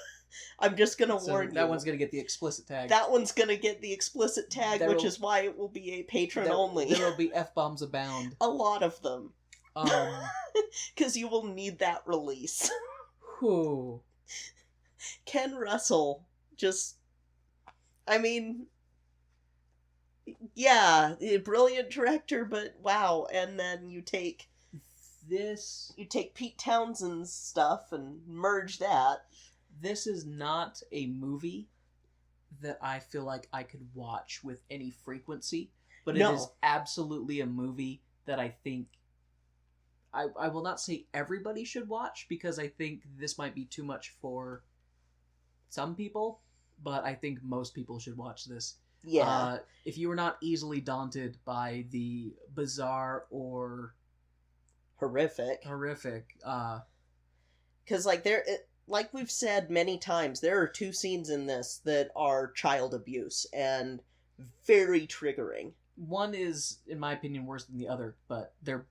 I'm just gonna warn you. That one's gonna get the explicit tag. That one's gonna get the explicit tag, which is why it will be a patron only. There will be F-bombs abound. A lot of them. Because you will need that release. Whew. Ken Russell just, I mean, yeah, a brilliant director, but wow. And then you take Pete Townshend's stuff and merge that. This is not a movie that I feel like I could watch with any frequency, but it is absolutely a movie that I think I will not say everybody should watch, because I think this might be too much for some people, but I think most people should watch this. Yeah. If you are not easily daunted by the bizarre or horrific, because like we've said many times, there are 2 scenes in this that are child abuse and very triggering. One is, in my opinion, worse than the other, but they're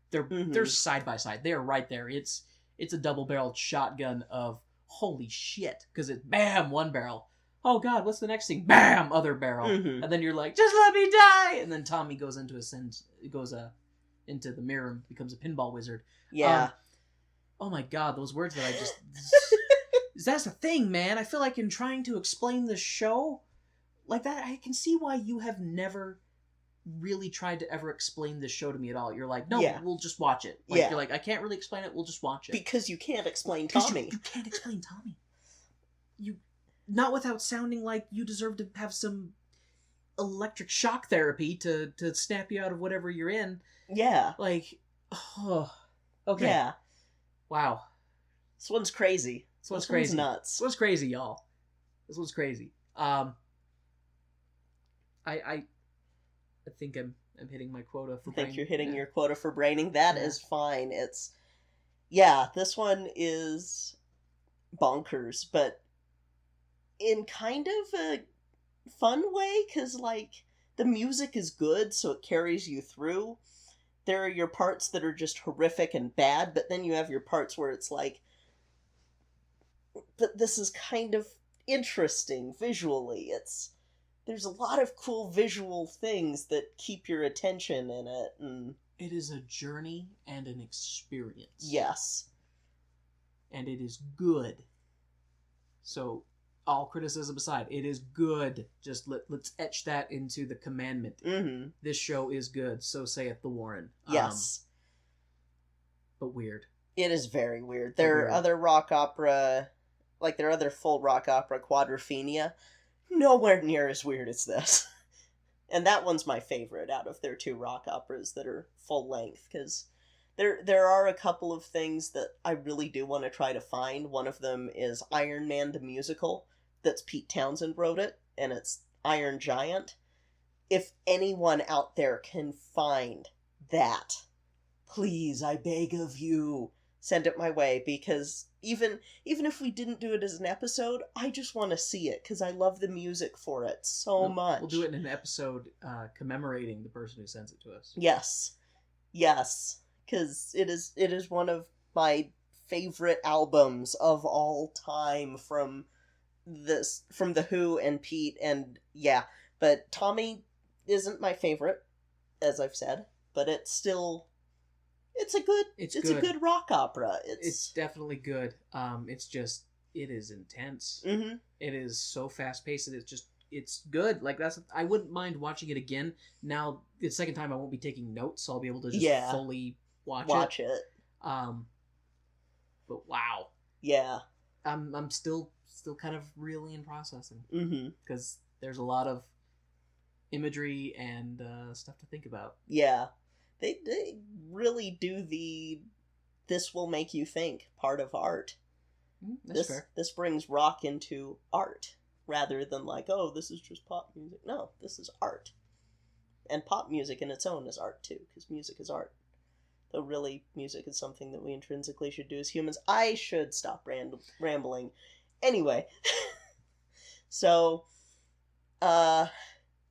side by side. They're right there. It's a double-barreled shotgun of holy shit, because it's bam, one barrel. Oh god, what's the next thing? Bam, other barrel. And then you're like, just let me die. And then Tommy goes into the mirror and becomes a pinball wizard. Yeah. Oh my god, those words that I just that's the thing, man. I feel like in trying to explain the show like that, I can see why you have never really tried to ever explain this show to me at all. You're like, no, we'll just watch it. You're like, I can't really explain it, we'll just watch it. Because you can't explain Tommy. You can't explain Tommy. You, not without sounding like you deserve to have some electric shock therapy to snap you out of whatever you're in. Yeah. Like, oh, okay. Yeah. Wow. This one's crazy. This one's crazy. Nuts. This one's crazy, y'all. This one's crazy. I think I'm hitting my quota for I think brain. you're hitting your quota for braining. That is fine. This one is bonkers, but in kind of a fun way, because, like, the music is good, so it carries you through. There are your parts that are just horrific and bad, but then you have your parts where it's like, but this is kind of interesting visually. There's a lot of cool visual things that keep your attention in it, and it is a journey and an experience. Yes. And it is good. So, all criticism aside, it is good. Just let's etch that into the commandment. Mm-hmm. This show is good, so saith the Warren. Yes. But weird. It is very weird. There are other rock opera, like there are other full rock opera, Quadrophenia, nowhere near as weird as this. And that one's my favorite out of their 2 rock operas that are full length, because there are a couple of things that I really do want to try to find. One of them is Iron Man the Musical. That's Pete Townsend wrote it, and it's Iron Giant. If anyone out there can find that, please, I beg of you, send it my way, because even if we didn't do it as an episode, I just want to see it, because I love the music for it so much. We'll do it in an episode commemorating the person who sends it to us. Yes, because it is one of my favorite albums of all time from The Who and Pete, and yeah, but Tommy isn't my favorite, as I've said, but it's still... It's a good rock opera. It's definitely good. It is intense. Mm-hmm. It is so fast paced, and it's good. Like, I wouldn't mind watching it again. Now, the second time I won't be taking notes, so I'll be able to just fully watch it. But wow. Yeah. I'm still kind of reeling and processing. Mm-hmm. Because there's a lot of imagery and stuff to think about. Yeah. They really do this will make you think part of art. That's fair. This brings rock into art, rather than like, oh, this is just pop music. No, this is art. And pop music in its own is art too, because music is art. Though really, music is something that we intrinsically should do as humans. I should stop rambling. Anyway. So,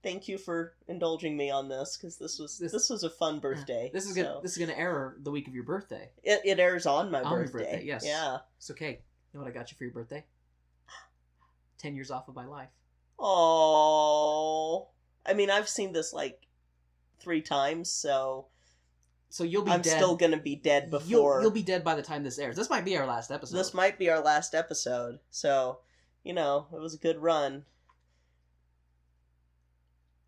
thank you for indulging me on this, because this was a fun birthday. This is going to air the week of your birthday. It airs on my birthday. birthday. Your birthday, yes. Yeah. It's okay. You know what I got you for your birthday? 10 years off of my life. Oh. I mean, I've seen this like 3 times, so you'll be I'm dead. still gonna be dead before. You'll be dead by the time this airs. This might be our last episode. This might be our last episode. So, it was a good run.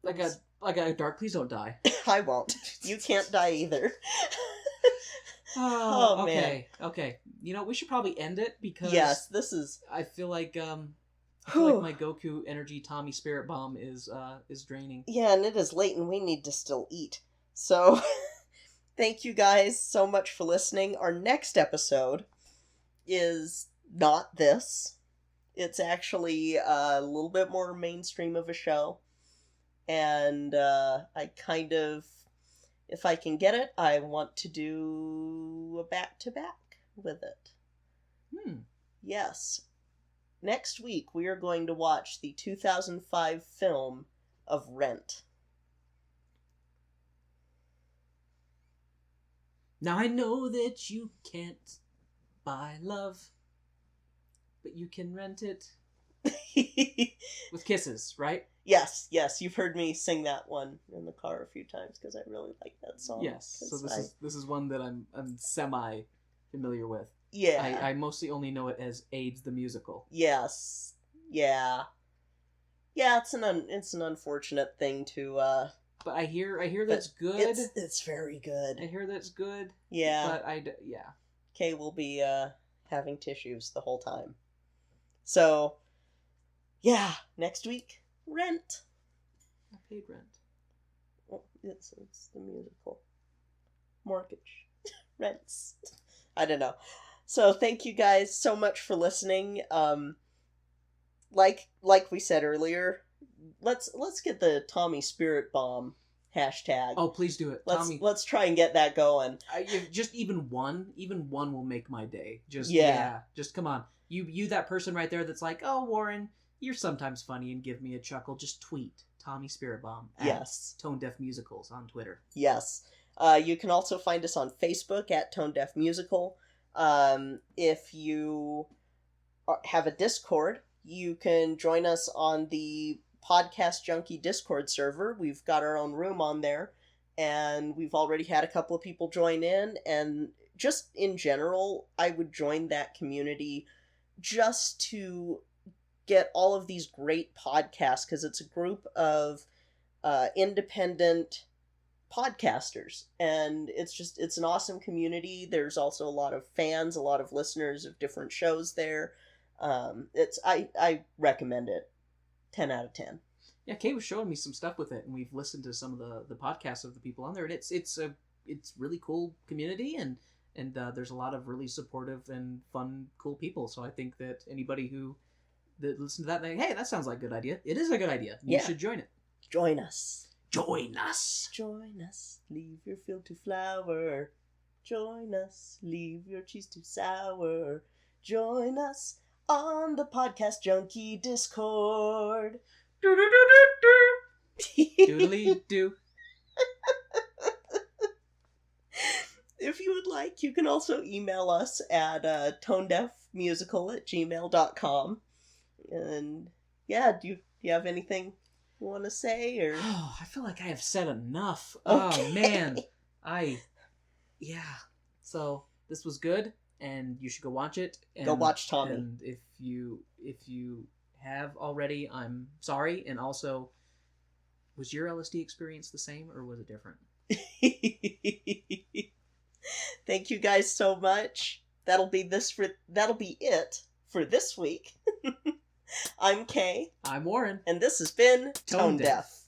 Like a dark, please don't die. I won't. You can't die either. Oh, man. Okay. We should probably end it because Yes, this is... I feel like my Goku energy Tommy Spirit Bomb is draining. Yeah, and it is late and we need to still eat. So, thank you guys so much for listening. Our next episode is not this. It's actually a little bit more mainstream of a show. And I kind of, if I can get it, I want to do a back-to-back with it. Yes. Next week, we are going to watch the 2005 film of Rent. Now I know that you can't buy love, but you can rent it with kisses, right? Yes, you've heard me sing that one in the car a few times because I really like that song. Yes, so this is one that I'm semi familiar with. Yeah. I mostly only know it as AIDS the Musical. Yes. Yeah. Yeah, it's an unfortunate thing to But I hear that's good. It's very good. I hear that's good. Yeah. But Kay will be having tissues the whole time. So, yeah, next week, Rent. I paid rent. Well, it's the musical. Mortgage. Rents. I don't know. So thank you guys so much for listening. Like we said earlier, let's get the Tommy Spirit Bomb hashtag. Oh, please do it. Let's try and get that going. Just even one will make my day. Just come on. You that person right there that's like, oh, Warren, you're sometimes funny and give me a chuckle. Just tweet Tommy Spirit Bomb at Yes. Tone Deaf Musicals on Twitter. Yes. You can also find us on Facebook at Tone Deaf Musical. If you have a Discord, you can join us on the Podcast Junkie Discord server. We've got our own room on there, and we've already had a couple of people join in, and just in general, I would join that community just to get all of these great podcasts, because it's a group of independent podcasters, and it's an awesome community. There's also a lot of fans, a lot of listeners of different shows there. I recommend it. 10 out of 10. Yeah, Kay was showing me some stuff with it, and we've listened to some of the podcasts of the people on there, and it's really cool community, and there's a lot of really supportive and fun, cool people. So I think that anybody that listen to that, they, hey, that sounds like a good idea. It is a good idea. You should join it. Join us. Join us. Join us. Leave your field to flower. Join us. Leave your cheese to sour. Join us on the Podcast Junkie Discord. Doodly doo. If you would like, you can also email us at tonedeafmusical@gmail.com. And yeah, do you have anything you want to say? Or Oh, I feel like I have said enough. Okay. Oh man, So this was good, and you should go watch it. And, Go watch Tommy. And if you have already, I'm sorry. And also, was your LSD experience the same, or was it different? Thank you guys so much. That'll be it for this week. I'm Kay. I'm Warren. And this has been Tone Deaf.